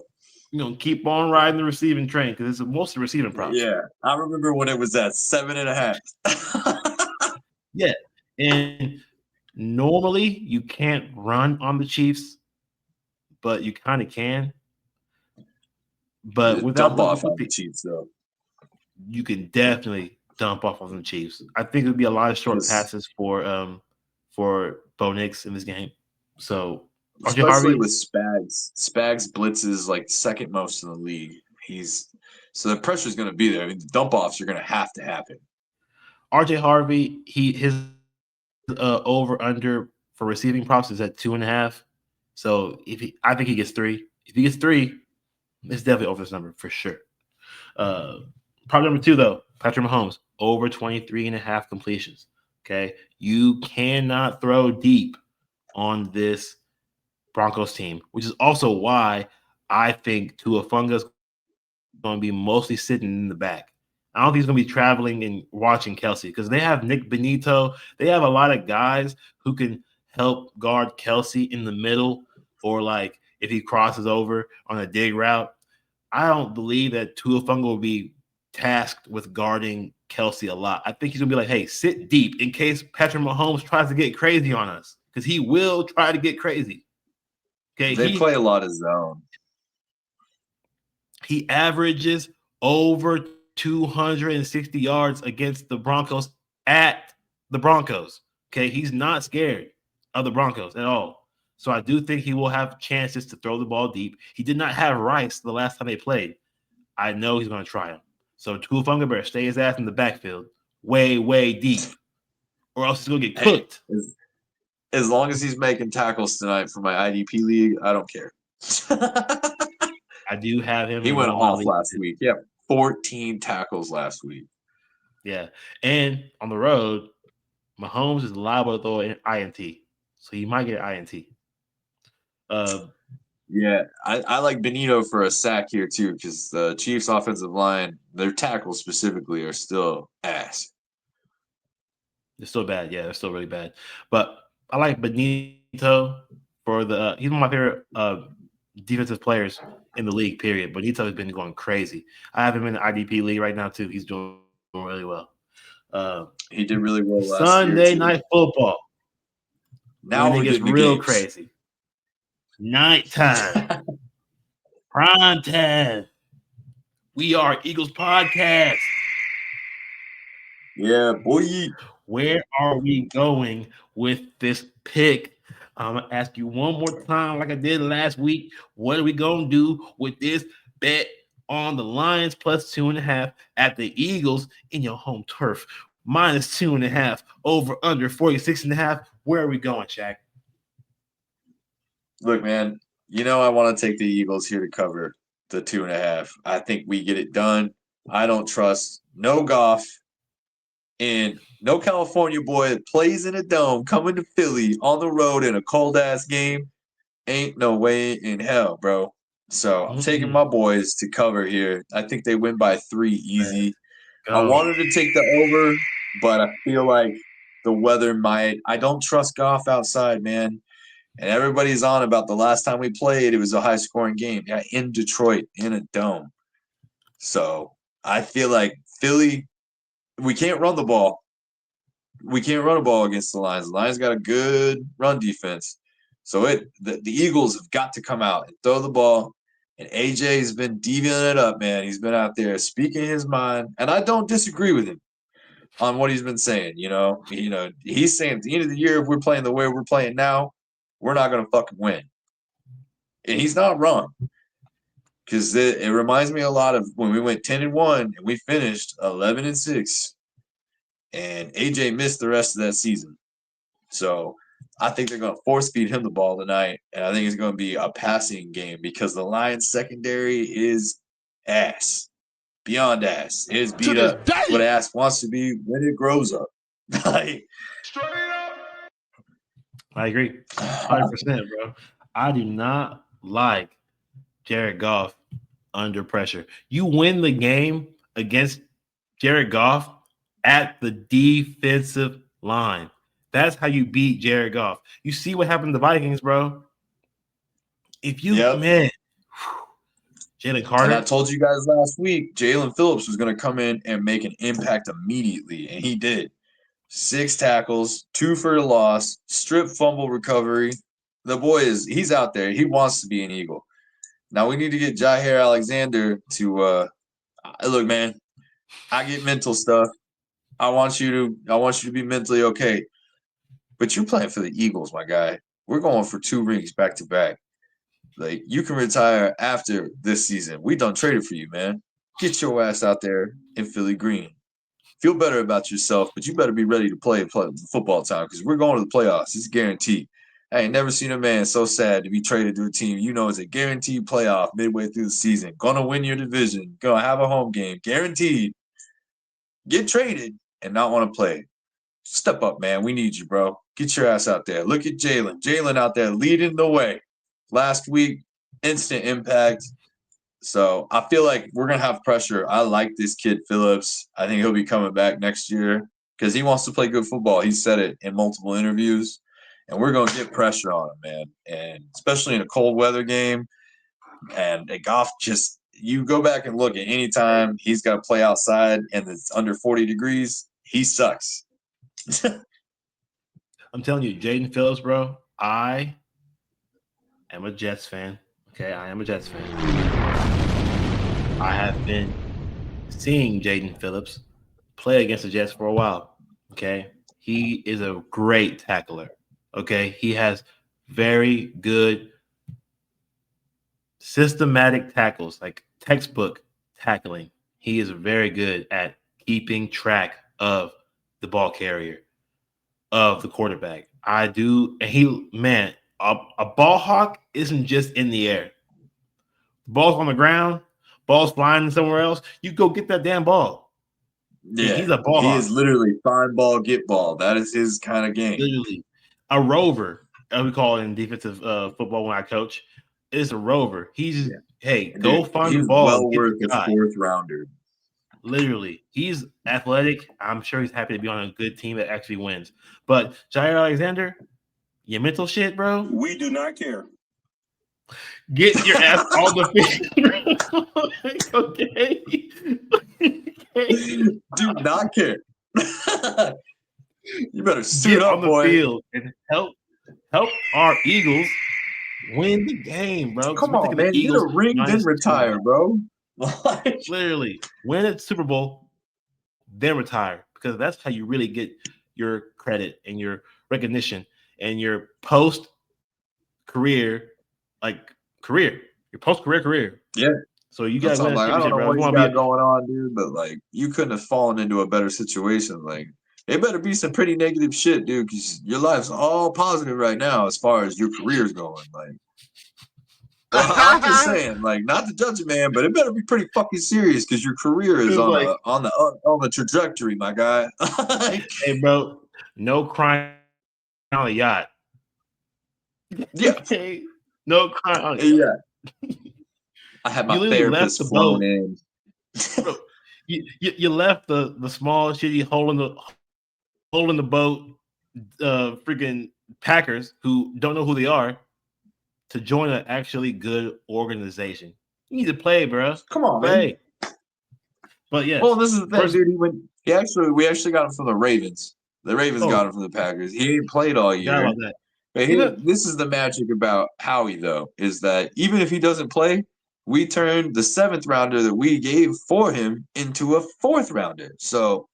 know, keep on riding the receiving train because it's mostly receiving props. Yeah, I remember when it was at 7.5. Yeah, and normally you can't run on the Chiefs, but you kind of can. But without Dump the off with on the the, Chiefs though, you can definitely dump off on the Chiefs. I think it would be a lot of short because passes for Bo Nix in this game. So RJ especially Harvey, with Spags. Spags blitzes like second most in the league. He's so the pressure's going to be there. I mean, the dump offs are going to happen. RJ Harvey, his over under for receiving props is at 2.5. So I think he gets 3. If he gets 3, it's definitely over this number for sure. Uh, Prop number 2 though, Patrick Mahomes over 23.5 completions. Okay, you cannot throw deep on this Broncos team, which is also why I think Tua Funga is going to be mostly sitting in the back. I don't think he's going to be traveling and watching Kelsey because they have Nick Benito. They have a lot of guys who can help guard Kelsey in the middle, or like if he crosses over on a dig route. I don't believe that Tua Funga will be tasked with guarding Kelsey a lot. I think he's gonna be like, hey, sit deep in case Patrick Mahomes tries to get crazy on us. Because he will try to get crazy. Okay. They play a lot of zone. He averages over 260 yards against the Broncos at the Broncos. Okay. He's not scared of the Broncos at all. So I do think he will have chances to throw the ball deep. He did not have Rice the last time they played. I know he's going to try him. So Tua Funga better stay his ass in the backfield way, way deep, or else he's going to get Hey, cooked. as long as he's making tackles tonight for my IDP league, I don't care. I do have him He in went one of my off leagues. last week. Yeah, 14 tackles last week. Yeah. And on the road, Mahomes is liable to throw an INT. So he might get an INT. Yeah, I like Benito for a sack here too, because the Chiefs' offensive line, their tackles specifically, are still ass. They're still bad. Yeah, they're still really bad. But I like Benito for the he's one of my favorite defensive players in the league, period. Benito has been going crazy. I have him in the IDP league right now, too. He's doing really well. He did really well last year Sunday too. night football, when Now it we're gets getting the real games. crazy. Nighttime, prime time. We are Eagles Podcast. Yeah, boy. Where are we going with this pick? I'm gonna ask you one more time, like I did last week. What are we gonna do with this bet on the Lions plus 2.5 at the Eagles in your home turf? Minus 2.5 over under 46.5. Where are we going, Shaq? Look, man, you know I want to take the Eagles here to cover the 2.5. I think we get it done. I don't trust no Goff and no California boy that plays in a dome coming to Philly on the road in a cold ass game. Ain't no way in hell, bro. So I'm taking Mm-mm. my boys to cover here. I think they win by 3 Let's easy. I go. wanted to take the over, but I feel like the weather might. I don't trust Goff outside, man. And everybody's on about the last time we played, it was a high scoring game. Yeah, in Detroit, in a dome. So I feel like Philly, we can't run the ball. We can't run a ball against the Lions. The Lions got a good run defense. So the Eagles have got to come out and throw the ball. And AJ's been deviing it up, man. He's been out there speaking his mind. And I don't disagree with him on what he's been saying. He's saying at the end of the year, if we're playing the way we're playing now, we're not gonna fucking win. And he's not wrong. Because it reminds me a lot of when we went 10-1 and we finished 11-6. and AJ missed the rest of that season. So I think they're going to force feed him the ball tonight, and I think it's going to be a passing game because the Lions secondary is ass, beyond ass. It is beat up. It's what ass wants to be when it grows up. Like, I agree, 100%, bro. I do not like Jared Goff under pressure. You win the game against Jared Goff at the defensive line. That's how you beat Jared Goff. You see what happened to the Vikings, bro. If you, yep. man, Jalen Carter. And I told you guys last week, Jalen Phillips was going to come in and make an impact immediately, and he did. 6 tackles, 2 for a loss, strip fumble recovery. The boy he's out there. He wants to be an Eagle. Now we need to get Jair Alexander to look, man. I get mental stuff. I want you to be mentally okay. But you're playing for the Eagles, my guy. We're going for 2 rings back to back. Like, you can retire after this season. We done traded for you, man. Get your ass out there in Philly green. Feel better about yourself, but you better be ready to play football time because we're going to the playoffs. It's guaranteed. I ain't never seen a man so sad to be traded to a team you know is a guaranteed playoff midway through the season. Gonna win your division. Gonna have a home game. Guaranteed. Get traded and not want to play. Step up, man. We need you, bro. Get your ass out there. Look at Jalen. Jalen out there leading the way. Last week, instant impact. So I feel like we're going to have pressure. I like this kid, Phillips. I think he'll be coming back next year because he wants to play good football. He said it in multiple interviews. And we're going to get pressure on him, man. And especially in a cold weather game. And Goff just – you go back and look at any time he's got to play outside and it's under 40 degrees, he sucks. I'm telling you, Jaden Phillips, bro, I am a Jets fan. Okay, I am a Jets fan. I have been seeing Jaden Phillips play against the Jets for a while. Okay, he is a great tackler. Okay, he has very good systematic tackles, like textbook tackling. He is very good at keeping track of the ball carrier, of the quarterback. I do, and he, man, a ball hawk isn't just in the air. Ball's on the ground, ball's flying somewhere else. You go get that damn ball. Yeah, He's a ball he hawk. is literally find ball, get ball. That is his kind of game. Literally, a rover, as we call it in defensive football when I coach, is a rover. He's hey, Dude, go find the he's ball. well And get worth the a guy. 4th rounder. Literally, he's athletic. I'm sure he's happy to be on a good team that actually wins. But Jair Alexander, your mental shit, bro. We do not care. Get your ass on the field. Okay. Do not care. You better suit Get up, on the boy. field and help our Eagles win the game, bro. Come We're on, taking man. the Get Eagles a ring, then -2. retire, bro. Literally, win a Super Bowl, then retire, because that's how you really get your credit and your recognition and your post-career, your post-career career. Yeah. So you got to win a I don't championship, know bro. what You he's want to got be going on, dude, but like you couldn't have fallen into a better situation. Like it better be some pretty negative shit, dude, because your life's all positive right now as far as your career's going. Like I'm just saying, like, not to judge a man, but it better be pretty fucking serious because your career is on like, the trajectory, my guy. hey, bro, no crying on a yacht. Yeah. Okay, no crying on a yacht. Yeah. I had You my literally left therapist the flown boat. in. Bro, you left the small shitty hole in the boat, freaking Packers who don't know who they are, to join an actually good organization. You need to play, bro. Come on, Play. man. But yes. Well, this is the thing, dude. We actually got him from the Ravens. The Ravens got him from the Packers. He ain't played all year. About that. But this is the magic about Howie, though, is that even if he doesn't play, we turned the 7th rounder that we gave for him into a 4th rounder. So,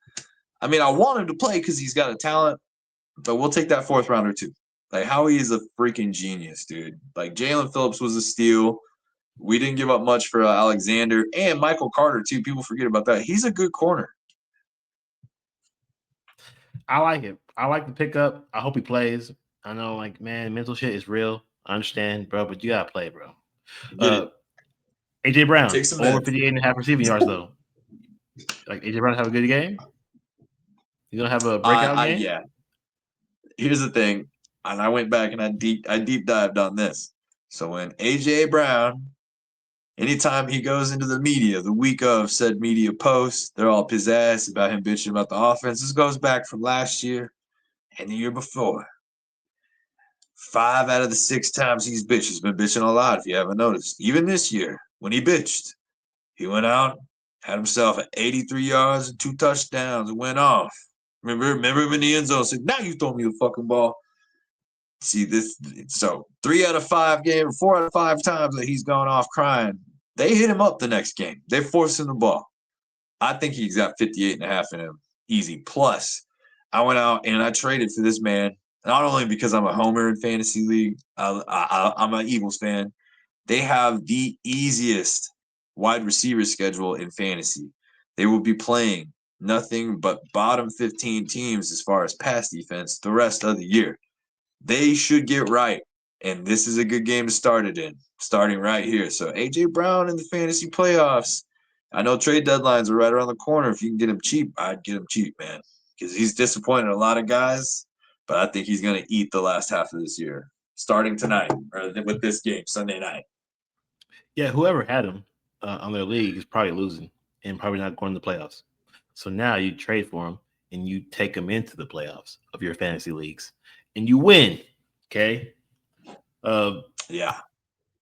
I mean, I want him to play because he's got a talent, but we'll take that 4th rounder too. Like, Howie is a freaking genius, dude. Like, Jalen Phillips was a steal. We didn't give up much for Alexander and Michael Carter, too. People forget about that. He's a good corner. I like it. I like the pickup. I hope he plays. I know, like, man, mental shit is real. I understand, bro, but you gotta play, bro. Get it. AJ Brown Take some over meds. 58.5 receiving yards though. Like AJ Brown have a good game. You gonna have a breakout game? Yeah. Here's the thing, and I went back and I deep dived on this. So when AJ Brown, anytime he goes into the media, the week of said media post, they're all pizzazz about him bitching about the offense. This goes back from last year and the year before. 5 out of the 6 times he's bitched, he's been bitching a lot. If you haven't noticed, even this year when he bitched, he went out, had himself at 83 yards and 2 touchdowns, and went off. Remember him in the end zone said, "Now you throw me the fucking ball." See this, so 3 out of 5 games, 4 out of 5 times that he's gone off crying, they hit him up the next game. They forced him the ball. I think he's got 58.5 in him, easy. Plus, I went out and I traded for this man, not only because I'm a homer in fantasy league, I'm an Eagles fan. They have the easiest wide receiver schedule in fantasy. They will be playing nothing but bottom 15 teams as far as pass defense the rest of the year. They should get right. And this is a good game to start it in, starting right here. So AJ Brown in the fantasy playoffs. I know trade deadlines are right around the corner. If you can get him cheap, I'd get him cheap, man. Because he's disappointed a lot of guys, but I think he's going to eat the last half of this year, starting tonight or with this game, Sunday night. Yeah, whoever had him on their league is probably losing and probably not going to the playoffs. So now you trade for him and you take him into the playoffs of your fantasy leagues and you win. Okay. Yeah.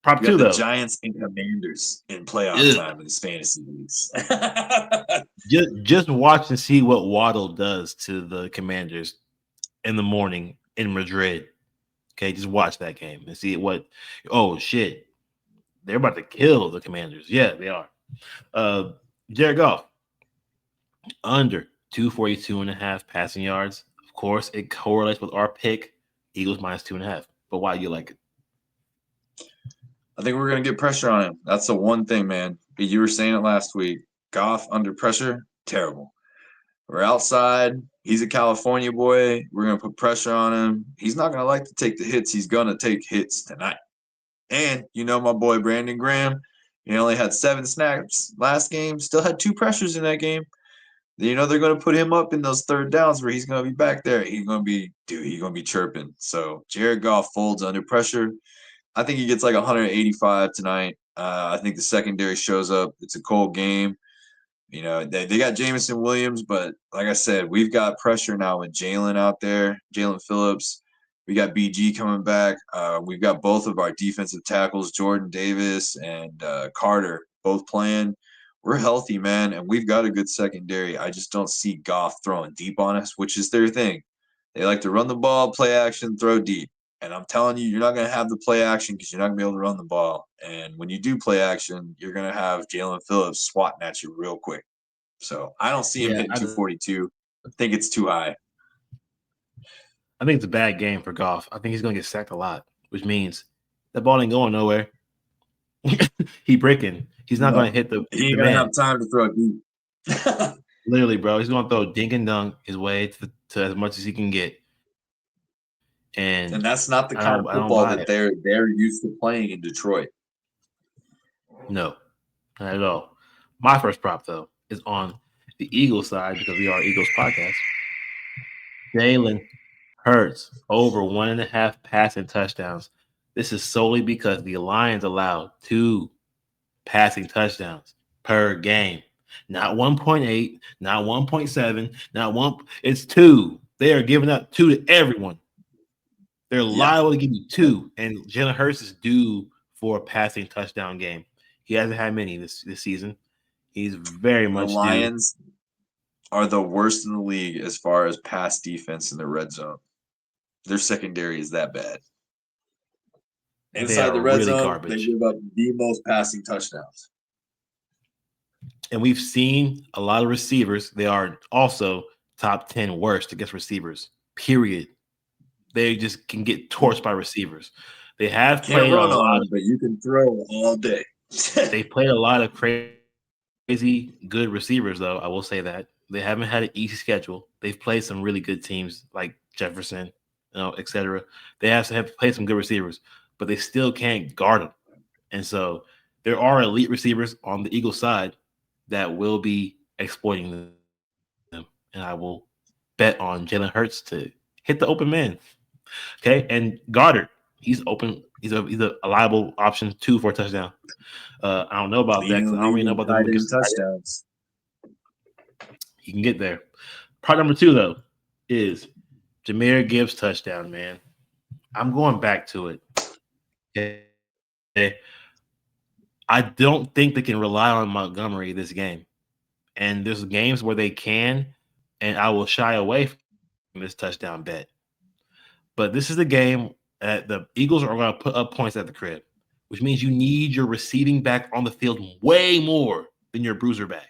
Prop You got two the though. Giants and Commanders in playoff Ugh. time in this fantasy leagues. Just watch and see what Waddle does to the Commanders in the morning in Madrid. Okay, just watch that game and see what. Oh shit, they're about to kill the Commanders. Yeah, they are. Jared Goff under 242.5 passing yards. Of course, it correlates with our pick. Eagles minus 2.5. But why do you like it? I think we're going to get pressure on him. That's the one thing, man. You were saying it last week. Goff under pressure, terrible. We're outside. He's a California boy. We're going to put pressure on him. He's not going to like to take the hits. He's going to take hits tonight. And you know my boy Brandon Graham, he only had 7 snaps last game, still had 2 pressures in that game. You know they're going to put him up in those third downs where he's going to be back there. He's going to be chirping. So Jared Goff folds under pressure. I think he gets like 185 tonight. I think the secondary shows up. It's a cold game. You know, they got Jameson Williams, but like I said, we've got pressure now with Jalen out there, Jalen Phillips. We got BG coming back. We've got both of our defensive tackles, Jordan Davis and Carter, both playing. We're healthy, man, and we've got a good secondary. I just don't see Goff throwing deep on us, which is their thing. They like to run the ball, play action, throw deep. And I'm telling you, you're not going to have the play action because you're not going to be able to run the ball. And when you do play action, you're going to have Jalen Phillips swatting at you real quick. So I don't see him Yeah, hitting 242. I think it's too high. I think it's a bad game for Goff. I think he's going to get sacked a lot, which means that ball ain't going nowhere. He breaking. He's not going to hit He the ain't going to man. have time to throw deep. Literally, bro. He's going to throw dink and dunk his way to as much as he can get. And that's not the I kind don't of buy football that it. they're used to playing in Detroit. No, not at all. My first prop, though, is on the Eagles side because we are Eagles podcast. Jalen Hurts over 1.5 passing touchdowns. This is solely because the Lions allow 2 passing touchdowns per game. Not 1.8, not 1.7, not 1. It's 2. They are giving up 2 to everyone. They're liable to give you 2, and Jalen Hurts is due for a passing touchdown game. He hasn't had many this season. He's very much The Lions are the worst in the league as far as pass defense in the red zone. Their secondary is that bad. Inside the red really zone, garbage. they give up the most passing touchdowns. And we've seen a lot of receivers. They are also top 10 worst against receivers, period. They just can get torched by receivers. They have Can't played run on them, but you can throw all day. they played a lot of crazy good receivers, though. I will say that. They haven't had an easy schedule. They've played some really good teams like Jefferson, etc. They have played some good receivers, but they still can't guard them. And so there are elite receivers on the Eagles side that will be exploiting them. And I will bet on Jalen Hurts to hit the open man. Okay. And Goddard, he's open. He's a reliable option too for a touchdown. I don't know about that Leading because the I don't league really know in about them tight end against the tight end. touchdowns. He can get there. Part number two, though, is Jameer Gibbs touchdown, man. I'm going back to it. Okay. I don't think they can rely on Montgomery this game. And there's games where they can, and I will shy away from this touchdown bet. But this is the game that the Eagles are going to put up points at the crib, which means you need your receiving back on the field way more than your bruiser back.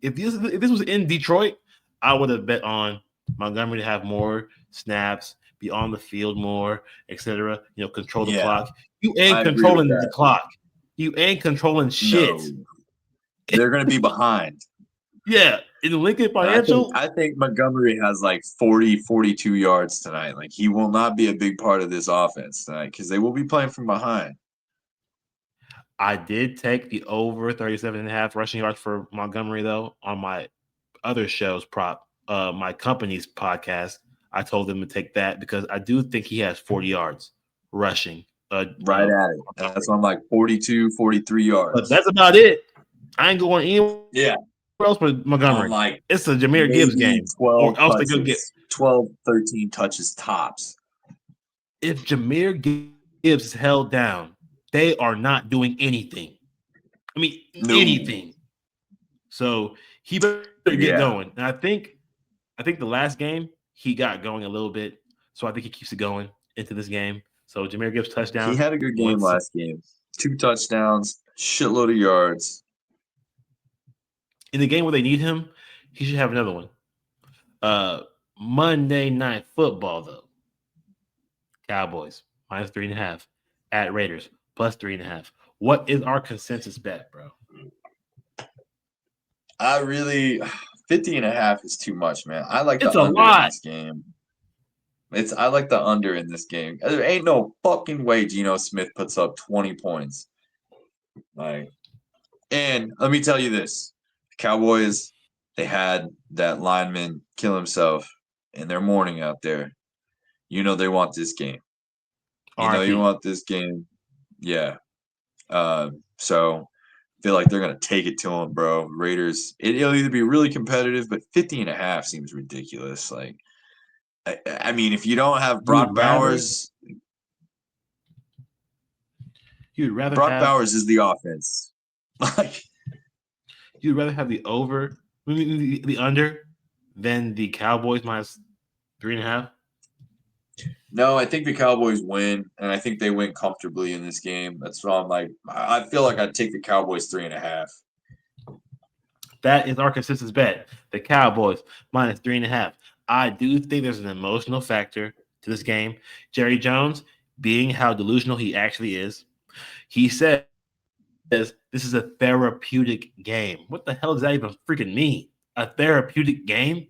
If this was in Detroit, I would have bet on Montgomery to have more snaps, be on the field more, etc. Control the Yeah, clock. You ain't I agree with controlling the that. clock. You ain't controlling shit. No, they're going to be behind. Yeah, in Lincoln And I think Financial, I think Montgomery has like 40, 42 yards tonight. Like he will not be a big part of this offense tonight because they will be playing from behind. I did take the over 37 and a half rushing yards for Montgomery, though, on my other show's my company's podcast. I told them to take that because I do think he has 40 yards rushing. Right at it. That's why I'm like 42, 43 But yards. that's about it. I ain't going anywhere else Yeah, with Montgomery. on It's a like Jameer Gibbs game, maybe or else 12 they're going to get. touches, 12, 13 touches tops. If Jameer Gibbs is held down, they are not doing anything. I mean, No. anything. So he better get going. And Yeah. I think the last game he got going a little bit. So I think he keeps it going into this game. So Jameer Gibbs He touchdown. had a good game Once last game. 2 touchdowns, shitload of yards. in the game where they need him, he should have another one. Uh Monday Night Football though. Cowboys minus 3.5 at Raiders plus 3.5. What is our consensus bet, bro? I really 50 and a half is too much, man. I like It's the a under in lot. this game. I like the under in this game. There ain't no fucking way Geno Smith puts up 20 points. Like, and let me tell you this. Cowboys, they had that lineman kill himself in their morning out there. You know they want this game. You know you RP. want this game. Yeah. So I feel like they're gonna take it to them, bro. Raiders. It'll either be really competitive, but 50 and a half seems ridiculous. Like, I mean, if you don't have You would rather Brock have Bowers is the offense. Like, you'd rather have the over, the under, than the Cowboys minus 3.5. no, I think the Cowboys win, and I think they win comfortably in this game. That's why I'm like, I feel like I'd take the Cowboys 3.5. That is our consensus bet. The Cowboys minus 3.5. I do think there's an emotional factor to this game. Jerry Jones, being how delusional he actually is, he says this is a therapeutic game. What the hell does that even freaking mean? A therapeutic game?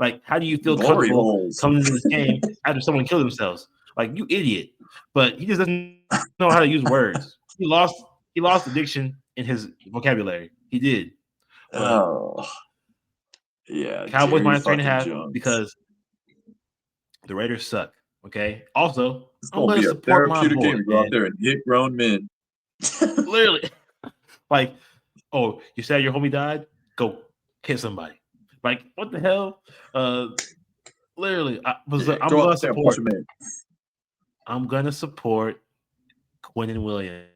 Like, how do you feel comfortable Glory coming holes. into this game after someone killed themselves? Like, you idiot. But he just doesn't know how to use words. He lost addiction in his vocabulary. He did. But Oh, yeah, Cowboys Jerry minus three and a fucking half Jones. because the Raiders suck. Okay. Also, It's I'm gonna gonna be a support my therapeutic boy, game to go out man. there and hit grown men. Literally, like, oh, you said your homie died? Go hit somebody. Like, what the hell? Literally, Yeah, I'm go out gonna there and punch support. a man. I'm gonna support Quinnen Williams.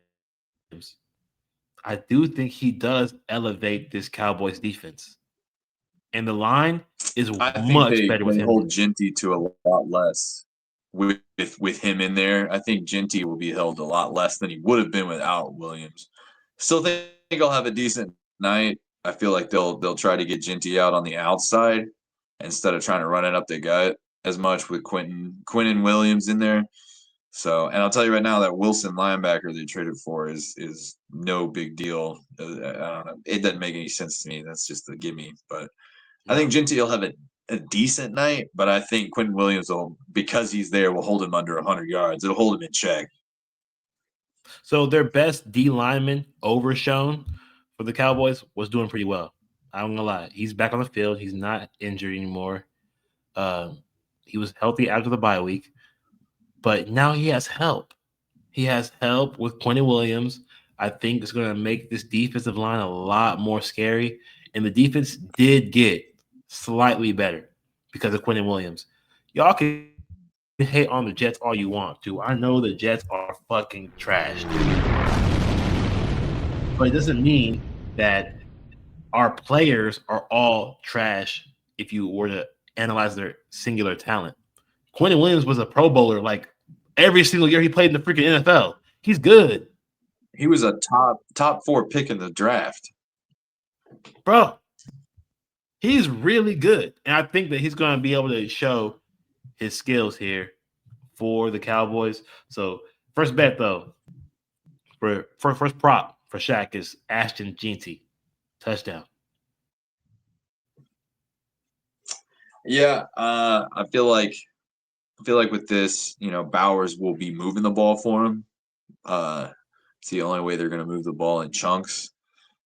I do think he does elevate this Cowboys defense, and the line is I much think better with him they in there. hold Ginty to a lot less with him in there. I think Ginty will be held a lot less than he would have been without Williams. Still think he'll have a decent night. I feel like they'll try to get Ginty out on the outside instead of trying to run it up the gut as much with Quinton Williams in there. So, and I'll tell you right now that Wilson linebacker they traded for is no big deal. I don't know. It doesn't make any sense to me. That's just a gimme. But I think No. Gentry will have a decent night, but I think Quentin Williams will, because he's there, will hold him under 100 yards. It'll hold him in check. So their best D lineman, Overshown, for the Cowboys, was doing pretty well. I'm gonna lie. He's back on the field. He's not injured anymore. Um, he was healthy after the bye week, but now he has help. He has help with Quentin Williams. I think it's going to make this defensive line a lot more scary. And the defense did get slightly better because of Quentin Williams. Y'all can hate on the Jets all you want to. I know the Jets are fucking trash, dude. But it doesn't mean that our players are all trash if you were to analyze their singular talent. Quentin Williams was a Pro Bowler like every single year he played in the freaking NFL. He's good. He was a top 4 pick in the draft. Bro, he's really good. And I think that he's going to be able to show his skills here for the Cowboys. So, first bet, though, for first prop for Shaq is Ashton Jeanty. Touchdown. Yeah, I feel like with this, Bowers will be moving the ball for him. It's the only way they're going to move the ball in chunks.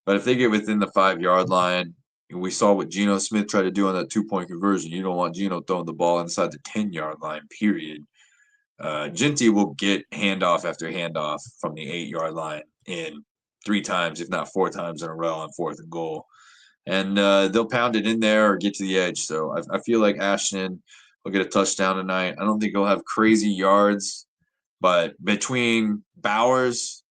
But if they get within the 5-yard line, and we saw what Geno Smith tried to do on that 2-point conversion. You don't want Geno throwing the ball inside the 10-yard line, period. Ginty will get handoff after handoff from the 8-yard line in 3 times, if not 4 times in a row on 4th and goal. And they'll pound it in there or get to the edge. So I feel like Ashton will get a touchdown tonight. I don't think he'll have crazy yards, but between Bowers,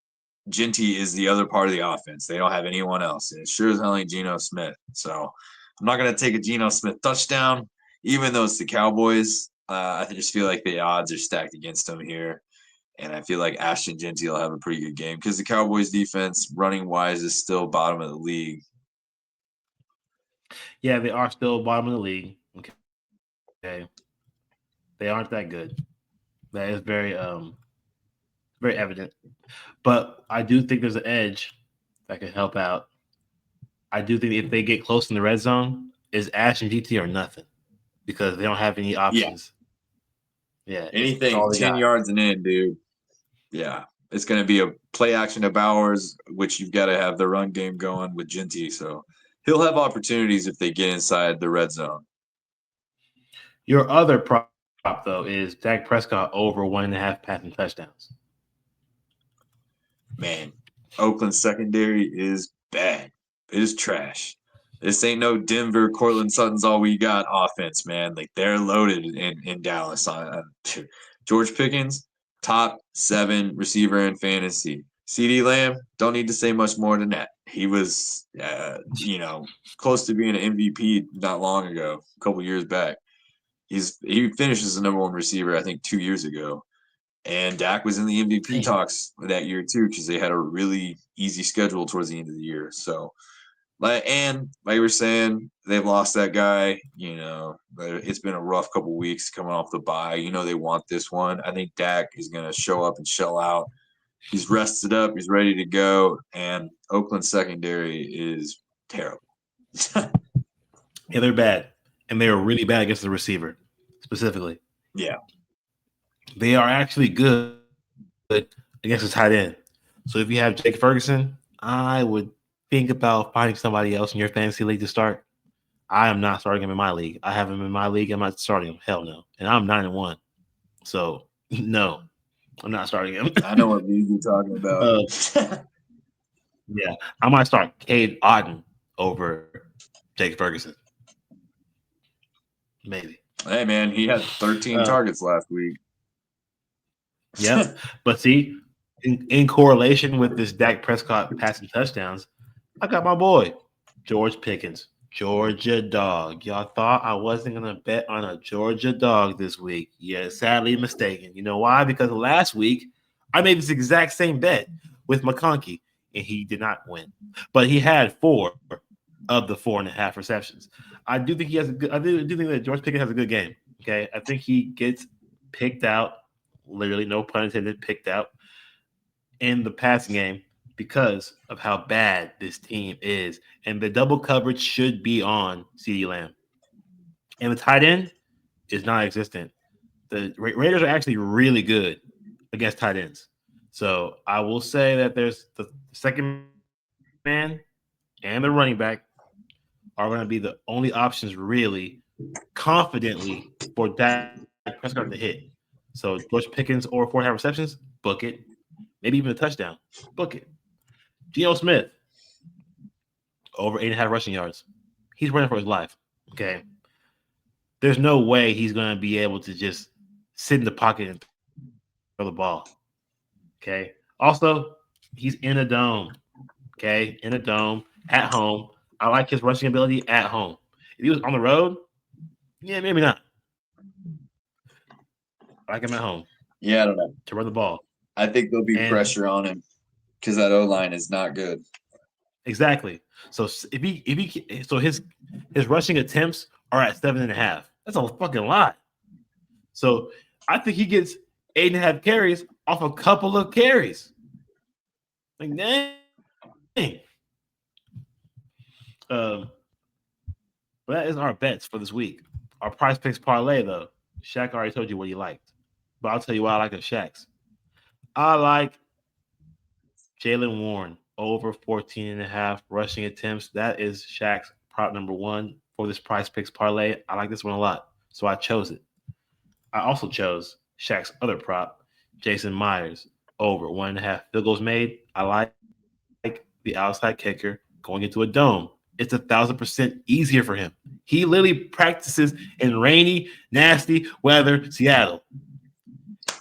Ginty is the other part of the offense. They don't have anyone else. And it sure as hell ain't Geno Smith. So I'm not going to take a Geno Smith touchdown, even though it's the Cowboys. I just feel like the odds are stacked against him here. And I feel like Ashton Ginty will have a pretty good game because the Cowboys defense, running wise, is still bottom of the league. Yeah, they are still bottom of the league. Okay. They aren't that good. That is very evident. But I do think there's an edge that could help out. I do think if they get close in the red zone, is Ash and GT or nothing because they don't have any Yeah. options. Yeah, it's Anything all they 10 got. yards and in, dude. Yeah. It's going to be a play action to Bowers, which you've got to have the run game going with Ginty. So he'll have opportunities if they get inside the red zone. Your other prop though is Dak Prescott over 1.5 passing touchdowns. Man, Oakland secondary is bad. It is trash. This ain't no Denver, Cortland Sutton's all we got offense, man. Like they're loaded in Dallas. George Pickens, top 7 receiver in fantasy. CD Lamb, don't need to say much more than that. He was, close to being an MVP not long ago, a couple years back. He finished as the #1 receiver, I think, 2 years ago. And Dak was in the MVP Damn. talks that year too, because they had a really easy schedule towards the end of the year. So, like we were saying, they've lost that guy. It's been a rough couple weeks coming off the bye. They want this one. I think Dak is going to show up and shell out. He's rested up. He's ready to go. And Oakland secondary is terrible. Yeah, they're bad, and they are really bad against the receiver specifically. Yeah. They are actually good against the tight end. So if you have Jake Ferguson, I would think about finding somebody else in your fantasy league to start. I am not starting him in my league. I have him in my league. I'm not starting him. Hell no. And I'm 9-1. So no, I'm not starting him. I know what league you're talking about. Yeah, I might start Cade Otton over Jake Ferguson. Maybe. Hey, man, he had 13 targets last week. Yeah, but see, in correlation with this Dak Prescott passing touchdowns, I got my boy George Pickens, Georgia dog. Y'all thought I wasn't gonna bet on a Georgia dog this week. Yeah, sadly mistaken. You know why? Because last week I made this exact same bet with McConkey, and he did not win. But he had 4 of the 4.5 receptions. I do think he has a good. I do think that George Pickens has a good game. Okay, I think he gets picked out. Literally, no pun intended, picked out in the passing game because of how bad this team is. And the double coverage should be on CeeDee Lamb. And the tight end is non-existent. The Raiders are actually really good against tight ends. So I will say that there's the second man and the running back are going to be the only options really confidently for Dak Prescott to hit. So George Pickens or 4.5 receptions, book it. Maybe even a touchdown, book it. Geno Smith over 8.5 rushing yards. He's running for his life. Okay, there's no way he's going to be able to just sit in the pocket and throw the ball. Okay. Also, he's in a dome. Okay, in a dome at home. I like his rushing ability at home. If he was on the road, yeah, maybe not. I like him at home Yeah, I don't know. to run the ball. I think there'll be And pressure on him because that O line is not good. exactly. So his rushing attempts are at 7.5. That's a fucking lot. So I think he gets 8.5 carries off a couple of carries. Like dang. Um, but that is our bets for this week. Our prize picks parlay though. Shaq already told you what he liked, but I'll tell you why I like the Shaqs. I like Jalen Warren over 14.5 rushing attempts. That is Shaq's prop number one for this prize picks parlay. I like this one a lot, so I chose it. I also chose Shaq's other prop, Jason Myers over 1.5 field goals made. I like the outside kicker going into a dome. It's 1,000% easier for him. He literally practices in rainy, nasty weather, Seattle.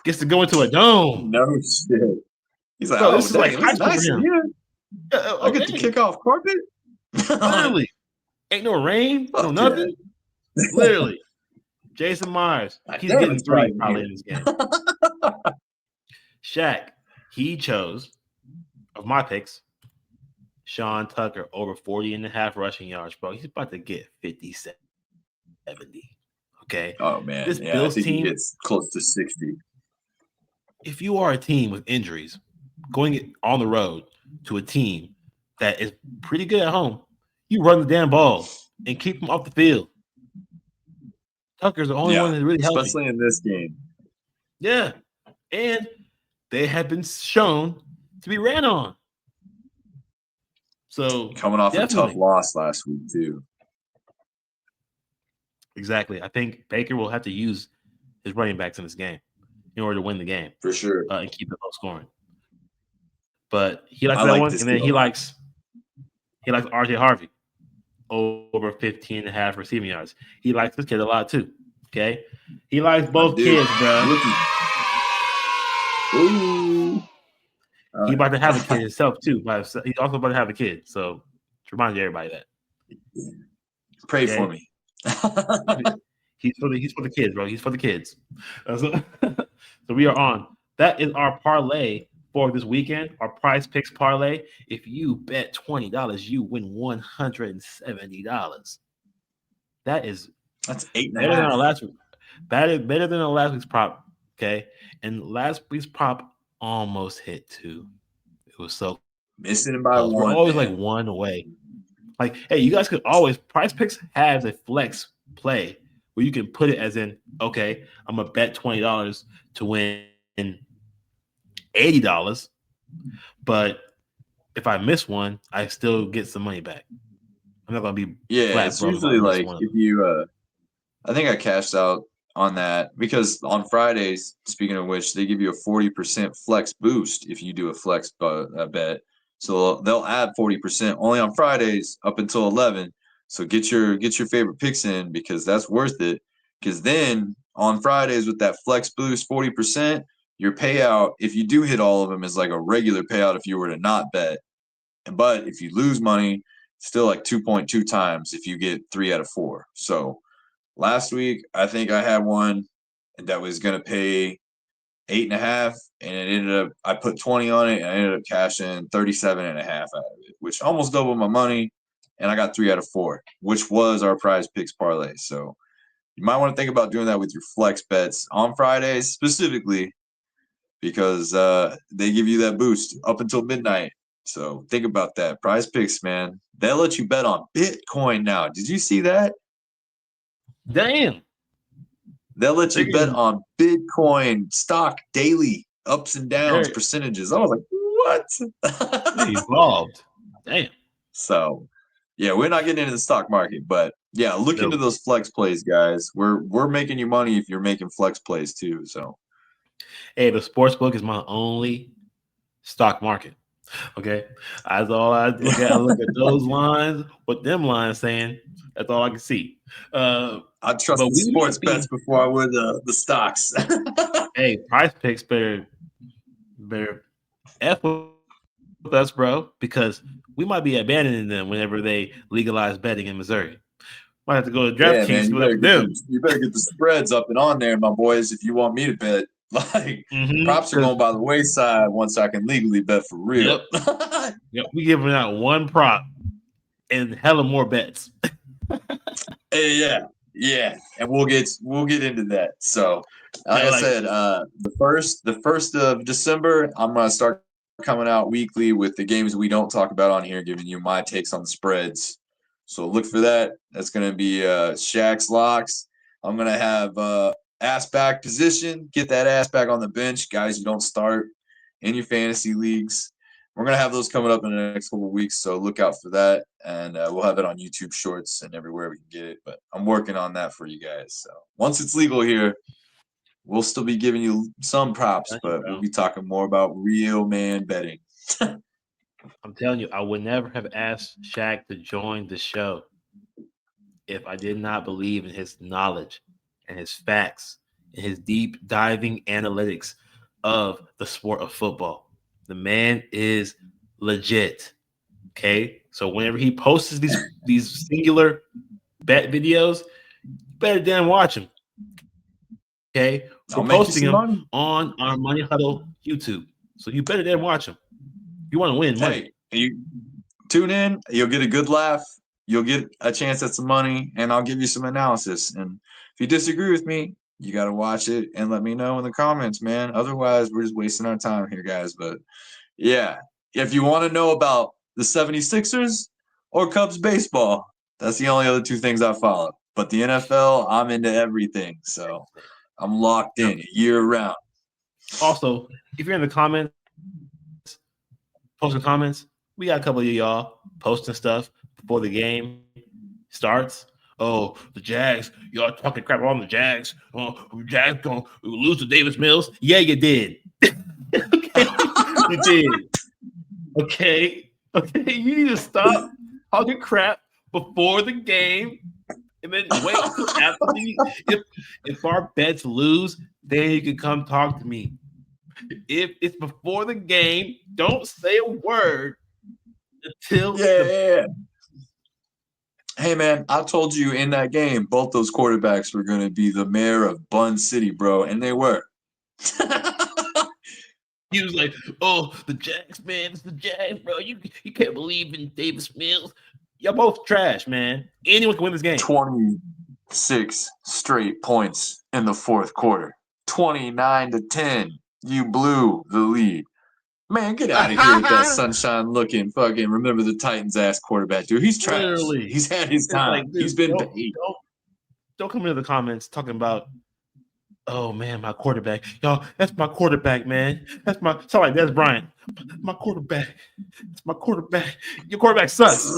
Gets to go into a dome. No shit. He's like, Bro, oh, this is like dang, high it's school for nice in him. here. I Oh, get to dang. kick off carpet. Literally. Ain't no rain, no Fuck nothing. yeah. Literally. Jason Myers, Like, he's damn, getting it's bright 3 in probably here. in this game. Shaq, he chose, of my picks, Sean Tucker over 40.5 rushing yards, bro. He's about to get 50, 70. Okay. This Oh Bills man, yeah, I team, think he gets close to 60. if you are a team with injuries, going on the road to a team that is pretty good at home, you run the damn ball and keep them off the field. Tucker's the only one Yeah, that's really healthy. especially in this game. Yeah. And they have been shown to be ran on. So Coming off a definitely. tough loss last week too. Exactly. I think Baker will have to use his running backs in this game in order to win the game For sure. and keep it low scoring. But he likes that I one, like and this then deal a lot. he likes RJ Harvey over 15.5 receiving yards. He likes this kid a lot too. Okay. He likes I both do. kids, bro. Rookie. Ooh. He about to have a kid himself too. He's also about to have a kid. So to remind everybody that. Pray for Okay. me. He's for the kids, bro. He's for the kids. So, so we are on. That is our parlay for this weekend. Our prize picks parlay. If you bet $20, you win $170. That is That's 8.5. better than our last week. Better than our last week's prop. Okay, and last week's prop almost hit too. It was so Missing close. by We're one, always like man. one away. Like, hey, you guys could always Price Picks has a flex play where you can put it as in, okay, I'm gonna bet $20 to win $80, but if I miss one, I still get some money back. I'm not gonna be Yeah, flat it's broke if I usually miss like one of if them. you I think I cashed out on that because on Fridays, speaking of which, they give you a 40% flex boost if you do a flex bet. So they'll add 40% only on Fridays up until 11. So get your favorite picks in because that's worth it. Because then on Fridays with that flex boost 40%, your payout, if you do hit all of them, is like a regular payout if you were to not bet. But if you lose money, still like 2.2 times if you get 3 out of 4. So last week, I think I had one that was going to pay 8.5, and it ended up, I put 20 on it, and I ended up cashing 37.5 out of it, which almost doubled my money. And I got 3 out of 4, which was our prize picks parlay. So you might want to think about doing that with your flex bets on Fridays specifically because they give you that boost up until midnight. So think about that. Prize picks, man. They'll let you bet on Bitcoin now. Did you see that? Damn. They'll let you bet on Bitcoin stock daily, ups and downs, percentages. I was like, what? They evolved. Damn. So, yeah, we're not getting into the stock market, but yeah, look into those flex plays, guys. We're making you money if you're making flex plays too. So, hey, the sports book is my only stock market. Okay, that's all I look at. I look at those lines, what them lines saying. That's all I can see. I trust the sports bets before I would the stocks. Hey, Price Picks better F with us, bro, because we might be abandoning them whenever they legalize betting in Missouri. Might have to go to DraftKings. Man, you better get the spreads up and on there, my boys, if you want me to bet. Like, props are going by the wayside once I can legally bet for real. Yep. We giving out one prop and hella more bets. Hey, yeah, and we'll get into that. So, like I said, the first of December, I'm gonna start coming out weekly with the games we don't talk about on here, giving you my takes on the spreads. So look for that. That's gonna be Shaq's locks. I'm gonna have ass back position. Get that ass back on the bench, guys. You don't start in your fantasy leagues. We're gonna have those coming up in the next couple of weeks, so look out for that, and we'll have it on YouTube Shorts and everywhere we can get it. But I'm working on that for you guys. So once it's legal here, we'll still be giving you some props, but we'll be talking more about real man betting. I'm telling you, I would never have asked Shaq to join the show if I did not believe in his knowledge and his facts and his deep diving analytics of the sport of football. The man is legit. Okay. So whenever he posts these singular bet videos, you better damn watch him. Okay. We're posting them on our Money Huddle YouTube. So you better damn watch them. You want to win money. Hey, you tune in, you'll get a good laugh, you'll get a chance at some money, and I'll give you some analysis. And if you disagree with me, you got to watch it and let me know in the comments, man. Otherwise, we're just wasting our time here, guys. But yeah, if you want to know about the 76ers or Cubs baseball, that's the only other two things I follow. But the NFL, I'm into everything. So I'm locked in year round. Also, if you're in the comments, posting comments, we got a couple of y'all posting stuff before the game starts. Oh, the Jags, y'all talking crap on the Jags. Oh, Jags gonna lose to Davis Mills. Yeah, you did. Okay, you did. Okay, you need to stop talking crap before the game and then wait till after if our bets lose, then you can come talk to me. If it's before the game, don't say a word until Hey man, I told you in that game, both those quarterbacks were going to be the mayor of Bun City, bro, and they were. He was like, "Oh, the Jags, man, it's the Jags, bro. You can't believe in Davis Mills. Y'all both trash, man. Anyone can win this game." 26 straight points in the fourth quarter. 29-10. You blew the lead. Man, get out of here with that sunshine looking fucking remember the Titans ass quarterback, dude. He's trash. Literally. He's had his time. Like, dude, he's been paid. Don't come into the comments talking about, oh man, my quarterback. Y'all, that's my quarterback, man. Sorry, that's Brian. My quarterback. It's my quarterback. Your quarterback sucks.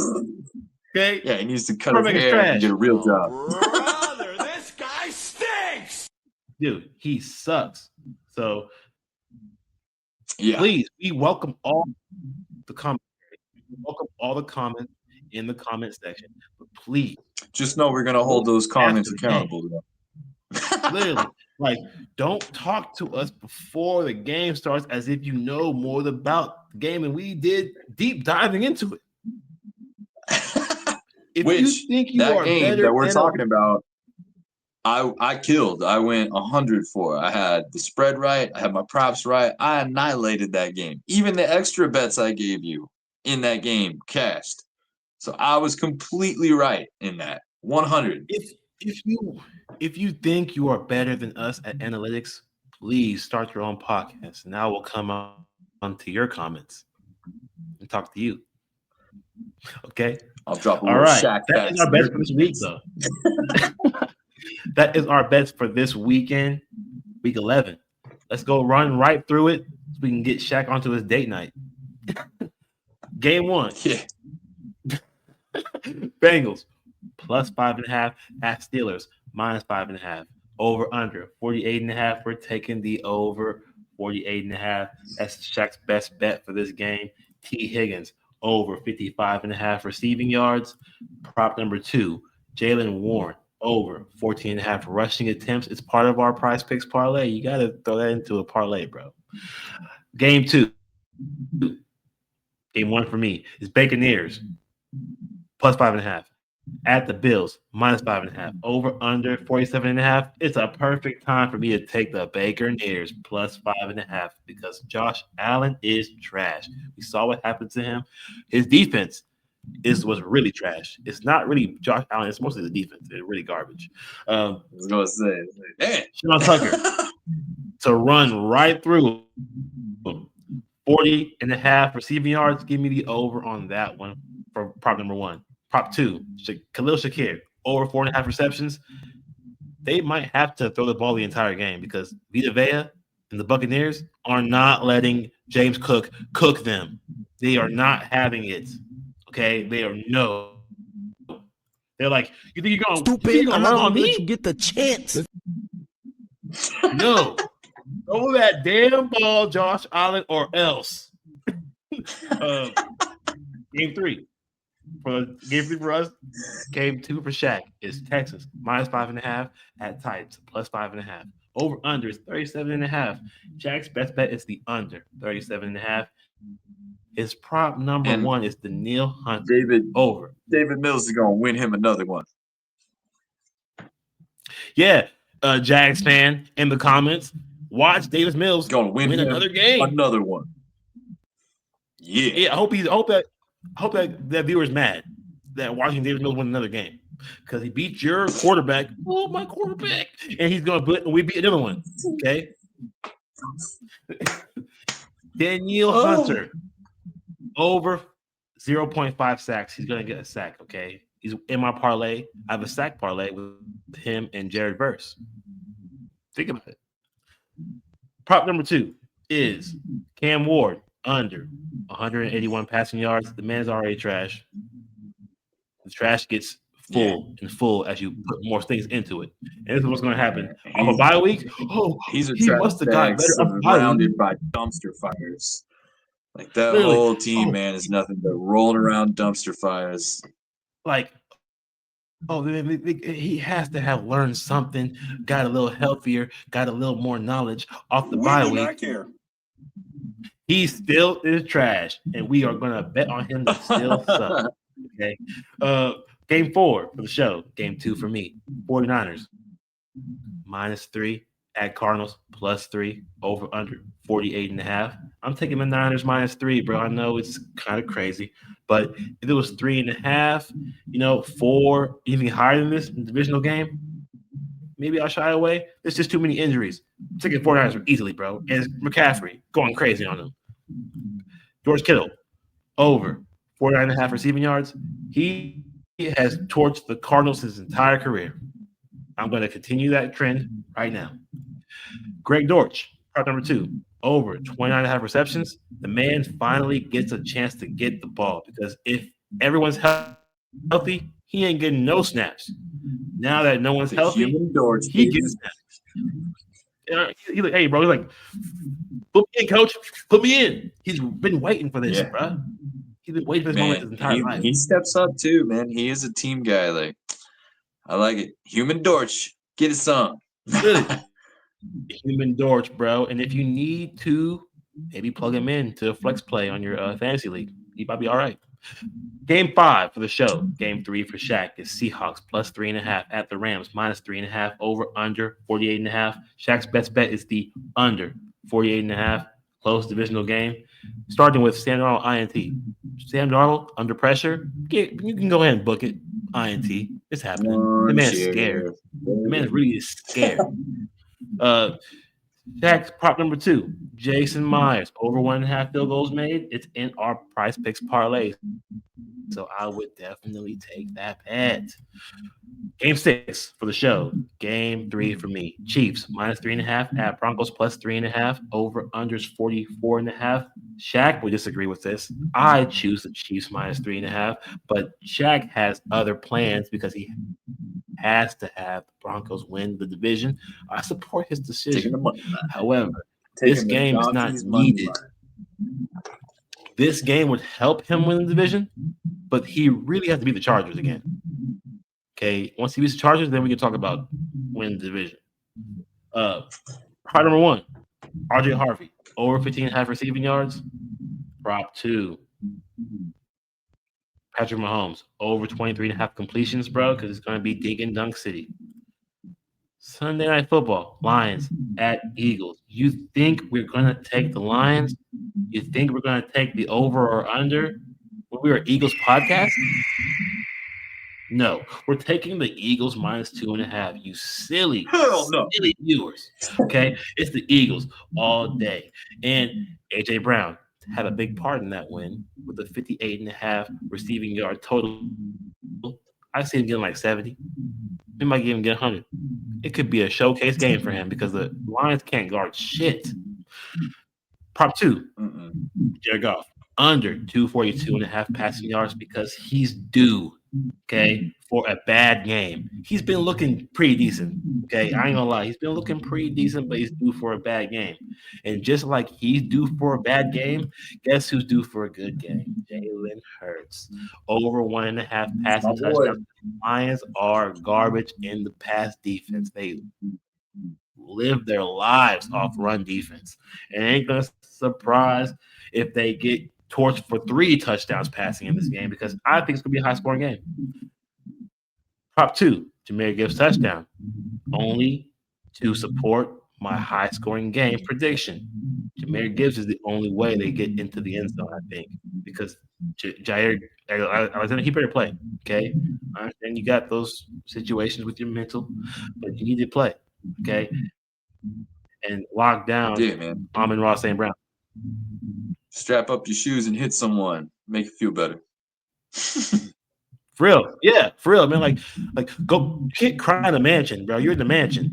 Okay? Yeah, he needs to cut his hair and get a real job. Brother, this guy stinks. Dude, he sucks. So yeah, please, we welcome all the comments. We welcome all the comments in the comment section. But please, just know we're gonna hold those comments accountable. Literally, like, don't talk to us before the game starts as if you know more about the game, and we did deep diving into it. If Which you think you that are game better that we're talking about, I killed. I went 100 for. I had the spread right. I had my props right. I annihilated that game. Even the extra bets I gave you in that game cashed. So I was completely right in that. 100. If you think you are better than us at analytics, please start your own podcast, and I will come on to your comments and talk to you. Okay. I'll drop a All little right. Shaq That is our best for this week, though. That is our bets for this weekend, week 11. Let's go run right through it so we can get Shaq onto his date night. Game 1. Yeah. Bengals plus 5.5 at Steelers minus 5.5. Over under 48.5. We're taking the over 48.5. That's Shaq's best bet for this game. T. Higgins over 55.5 receiving yards. Prop number 2, Jalen Warren over 14.5 rushing attempts. It's part of our prize picks parlay. You got to throw that into a parlay, bro. Game 2. Game 1 for me is Buccaneers plus 5.5 at the Bills minus 5.5. Over under 47.5. It's a perfect time for me to take the Buccaneers plus 5.5 because Josh Allen is trash. We saw what happened to him. His defense was really trash. It's not really Josh Allen. It's mostly the defense. It's really garbage. I was gonna say, man. Sean Tucker to run right through 40.5 receiving yards. Give me the over on that one for prop number 1. Prop 2, Khalil Shakir over 4.5 receptions. They might have to throw the ball the entire game because Vita Vea and the Buccaneers are not letting James Cook them. They are not having it. Okay, they are no. They're like, you think you're gonna I'm not run on gonna me? let you get the chance. No, throw that damn ball, Josh Allen, or else. Game 3 for us. Game 2 for Shaq is Texas minus 5.5 at Titans plus 5.5. Over under is 37.5. Shaq's best bet is the under 37.5. His prop number And 1 is the Neil Hunter over. David Mills is gonna win him another one. Yeah, Jags fan in the comments, watch Davis Mills Gonna win him another game. Another one. Yeah. Yeah, I hope that viewer's mad that watching Davis Mills win another game because he beat your quarterback. Oh, my quarterback, and he's gonna we beat another one. Okay, Daniel Hunter over 0.5 sacks. He's gonna get a sack. Okay, he's in my parlay. I have a sack parlay with him and Jared Verse. Think about it. Prop number 2 is Cam Ward under 181 passing yards. The man's already trash. The trash gets full as you put more things into it. And this is what's going to happen. On a bye week, he's a he must have got better. surrounded by dumpster fires. Like that whole team, man, is nothing but rolling around dumpster fires. Like, he has to have learned something, got a little healthier, got a little more knowledge off the bye week. He still is trash, and we are going to bet on him to still suck. Okay. Game 4 for the show. Game 2 for me. 49ers -3 at Cardinals +3 over under 48.5. I'm taking the Niners -3, bro. I know it's kind of crazy, but if it was 3.5, 4, even higher than this in the divisional game, maybe I'll shy away. There's just too many injuries. I'm taking 49ers easily, bro. And it's McCaffrey going crazy on them. George Kittle over 49.5 receiving yards. He has torched the Cardinals his entire career. I'm going to continue that trend right now. Greg Dortch, prop number 2, over 29.5 receptions. The man finally gets a chance to get the ball because if everyone's healthy, he ain't getting no snaps. Now that no one's healthy, he gets snaps. He's like, hey, bro, he's like, put me in, coach. Put me in. He's been waiting for this, bro. He's been waiting for this moment his entire life. He steps up too, man. He is a team guy. Like, I like it. Human Dortch, get it some. Human Dortch, bro. And if you need to, maybe plug him in to a flex play on your fantasy league. He might be all right. Game 5 for the show. Game 3 for Shaq is Seahawks +3.5 at the Rams -3.5 over under 48.5. Shaq's best bet is the under 48.5. Close divisional game. Starting with Sam Darnold INT. Sam Darnold under pressure. You can go ahead and book it. INT. It's happening. The man's scared. The man's really scared. Shaq's prop number 2, Jason Myers, over 1.5 field goals made. It's in our price picks parlay. So I would definitely take that bet. Game 6 for the show. Game 3 for me. Chiefs -3.5 at Broncos +3.5. Over unders 44.5. Shaq would disagree with this. I choose the Chiefs -3.5, but Shaq has other plans because he has to have the Broncos win the division. I support his Taking the decision. money line. However, this Taking the game is not donkey's money needed. line. This game would help him win the division, but he really has to beat the Chargers again. Okay, once he beats the Chargers, then we can talk about win the division. Part number 1, RJ Harvey, over 15.5 receiving yards. Prop 2, Patrick Mahomes, over 23.5 completions, bro, because it's going to be Dink and Dunk City. Sunday Night Football, Lions at Eagles. You think we're going to take the Lions? You think we're going to take the over or under when we were Eagles podcast? No, we're taking the Eagles -2.5. You silly, Hell no. silly viewers. Okay, it's the Eagles all day, and AJ Brown had a big part in that win with a 58.5 receiving yard total. I see him getting like 70. He might even get 100. It could be a showcase game for him because the Lions can't guard shit. Prop 2, Jared Goff, under 242.5 passing yards because he's due, okay, for a bad game. He's been looking pretty decent, okay? I ain't gonna lie. He's been looking pretty decent, but he's due for a bad game. And just like he's due for a bad game, guess who's due for a good game? Jalen Hurts. Over 1.5 passing touchdowns. Lions are garbage in the pass defense. They live their lives off run defense. And it ain't gonna surprise if they get torched for 3 touchdowns passing in this game because I think it's gonna be a high scoring game. Prop 2, Jahmyr Gibbs touchdown. Only to support my high scoring game prediction. Jahmyr Gibbs is the only way they get into the end zone, I think, because Jair Alexander, he better play. Okay, I understand you got those situations with your mental, but you need to play. Okay, and lock down Yeah, man. Amon-Ra St. Brown. Strap up your shoes and hit someone. Make it feel better. For real, yeah, for real, man. Like, go. You can't cry in the mansion, bro. You're in the mansion.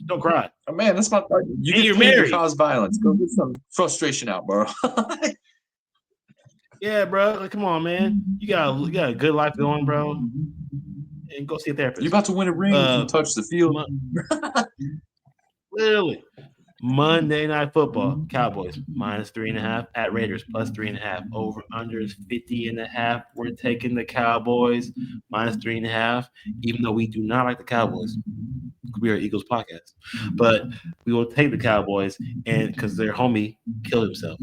Don't cry. Oh man, that's my. You And get you're paid to married. cause violence. Go get some frustration out, bro. Yeah, bro. Like, come on, man. You got a good life going, bro. And go see a therapist. You about to win a ring if you touch the field. Literally. Monday Night Football, Cowboys -3.5 at Raiders +3.5. Over under is 50.5. We're taking the Cowboys -3.5, even though we do not like the Cowboys. We are Eagles podcast, but we will take the Cowboys and because their homie killed himself.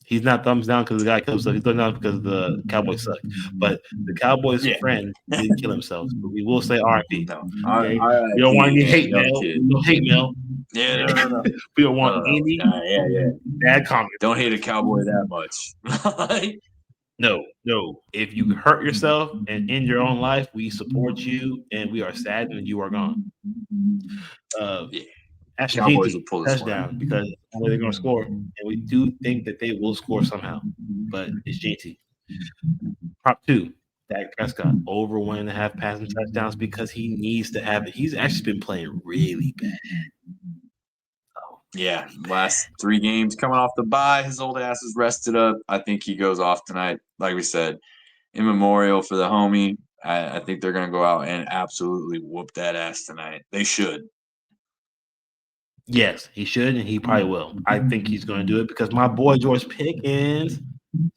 He's not thumbs down because the guy killed himself. He's thumbs down because the Cowboys suck. But the Cowboys' friend did kill himself. So we will say R.I.P. No, Okay? We don't want any hate mail. kid. No hate mail. Yeah, no. We don't want any Yeah. bad comments. Don't hate a cowboy that much. No. If you hurt yourself and in your own life, we support you and we are saddened you are gone. Ashton Cowboys Jeanty, will pull this touchdown one. because they're going to score, and we do think that they will score somehow. But it's Jeanty. Prop 2, Dak Prescott, over 1.5 passing touchdowns because he needs to have it. He's actually been playing really bad. Yeah, last 3 games coming off the bye, his old ass is rested up. I think he goes off tonight. Like we said, in memorial for the homie. I think they're gonna go out and absolutely whoop that ass tonight. They should. Yes, he should, and he probably will. I think he's going to do it because my boy George Pickens is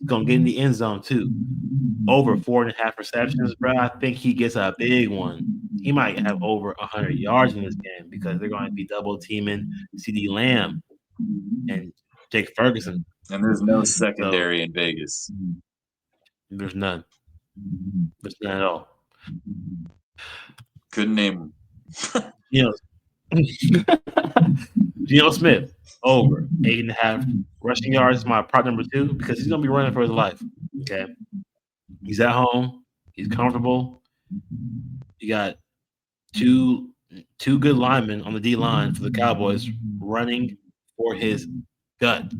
going to get in the end zone too. Over 4.5 receptions, bro. I think he gets a big one. He might have over 100 yards in this game because they're going to be double teaming CD Lamb and Jake Ferguson. And there's no secondary in Vegas. There's none. There's none at all. Couldn't name them. Geno Smith, over 8.5 rushing yards, my prop number 2, because he's going to be running for his life. Okay. He's at home. He's comfortable. You got two good linemen on the D line for the Cowboys running for his gut.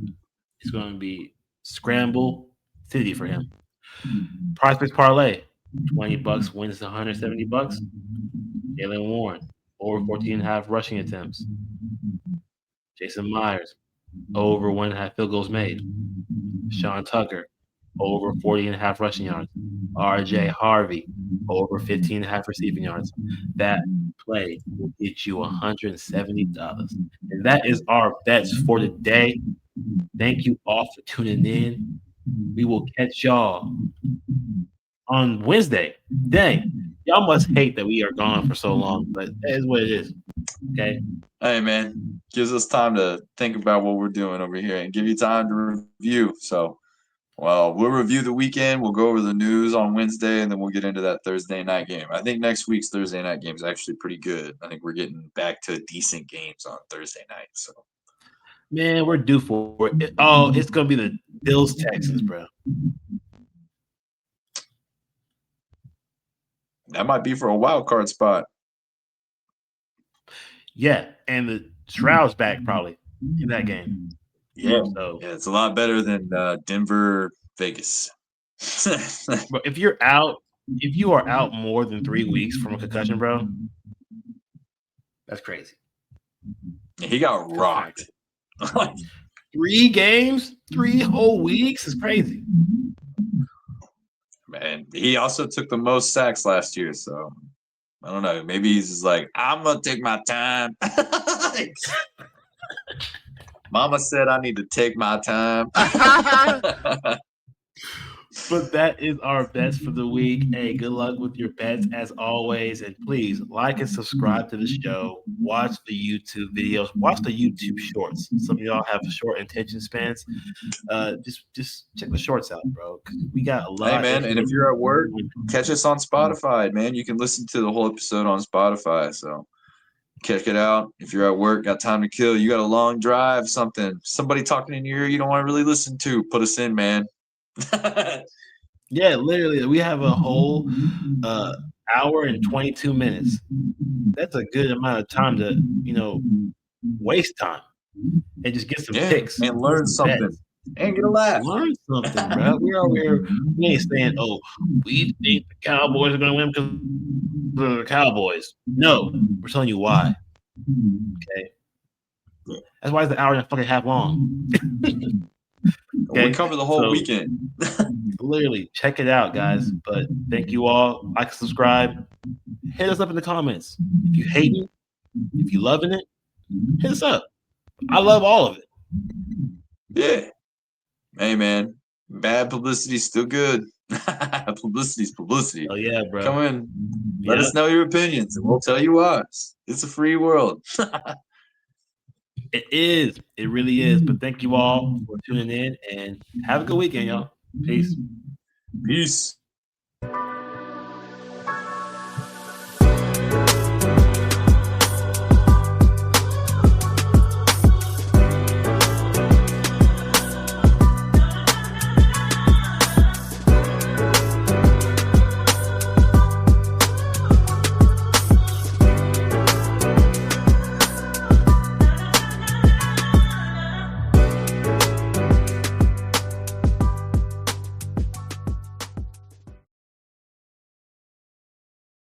It's going to be scramble city for him. Prospects parlay. $20 wins $170. Jalen Warren, over 14.5 rushing attempts. Jason Myers, over 1.5 field goals made. Sean Tucker, over 40.5 rushing yards. RJ Harvey, over 15.5 receiving yards. That play will get you $170. And that is our bets for today. Thank you all for tuning in. We will catch y'all on Wednesday. Dang, y'all must hate that we are gone for so long, but that is what it is. Okay. Hey, man, gives us time to think about what we're doing over here and give you time to review. So, well, we'll review the weekend. We'll go over the news on Wednesday, and then we'll get into that Thursday night game. I think next week's Thursday night game is actually pretty good. I think we're getting back to decent games on Thursday night. So, Man, we're due for it. Oh, it's gonna be the Bills Texans, bro. that might be for a wild card spot. Yeah, and the Stroud's back probably in that game. Yeah. So, Yeah, it's a lot better than Denver, Vegas. but if you are out more than 3 weeks from a concussion, bro, that's crazy. He got rocked. 3 games, 3 whole weeks is crazy. Man, he also took the most sacks last year, so I don't know. Maybe he's just like, I'm gonna take my time. Mama said I need to take my time. But that is our bets for the week. Hey, good luck with your bets as always. And please like and subscribe to the show. Watch the YouTube videos. Watch the YouTube shorts. Some of y'all have short attention spans. Just check the shorts out, bro. Because we got a lot. Hey, man, and if you're at work, catch us on Spotify, man. You can listen to the whole episode on Spotify. So check it out. If you're at work, got time to kill, you got a long drive, somebody talking in your ear you don't want to really listen to, put us in, man. Yeah, literally, we have a whole hour and 22 minutes. That's a good amount of time to, waste time and just get some picks and learn something bets. and get a laugh. Learn something, bro. We ain't saying, oh, we think the Cowboys are going to win because of the Cowboys. No, we're telling you why. Okay. That's why it's an hour and a fucking half long. Okay? We cover the whole weekend. Literally, check it out, guys. But thank you all. Like, subscribe. Hit us up in the comments. If you hating, if you loving it, hit us up. I love all of it. Yeah. Hey, man. Bad publicity's still good. Publicity's publicity. Oh, yeah, bro. Come in. Let us know your opinions, and we'll tell you ours. It's a free world. It is. It really is. But thank you all for tuning in, and have a good weekend, y'all. Peace. Peace.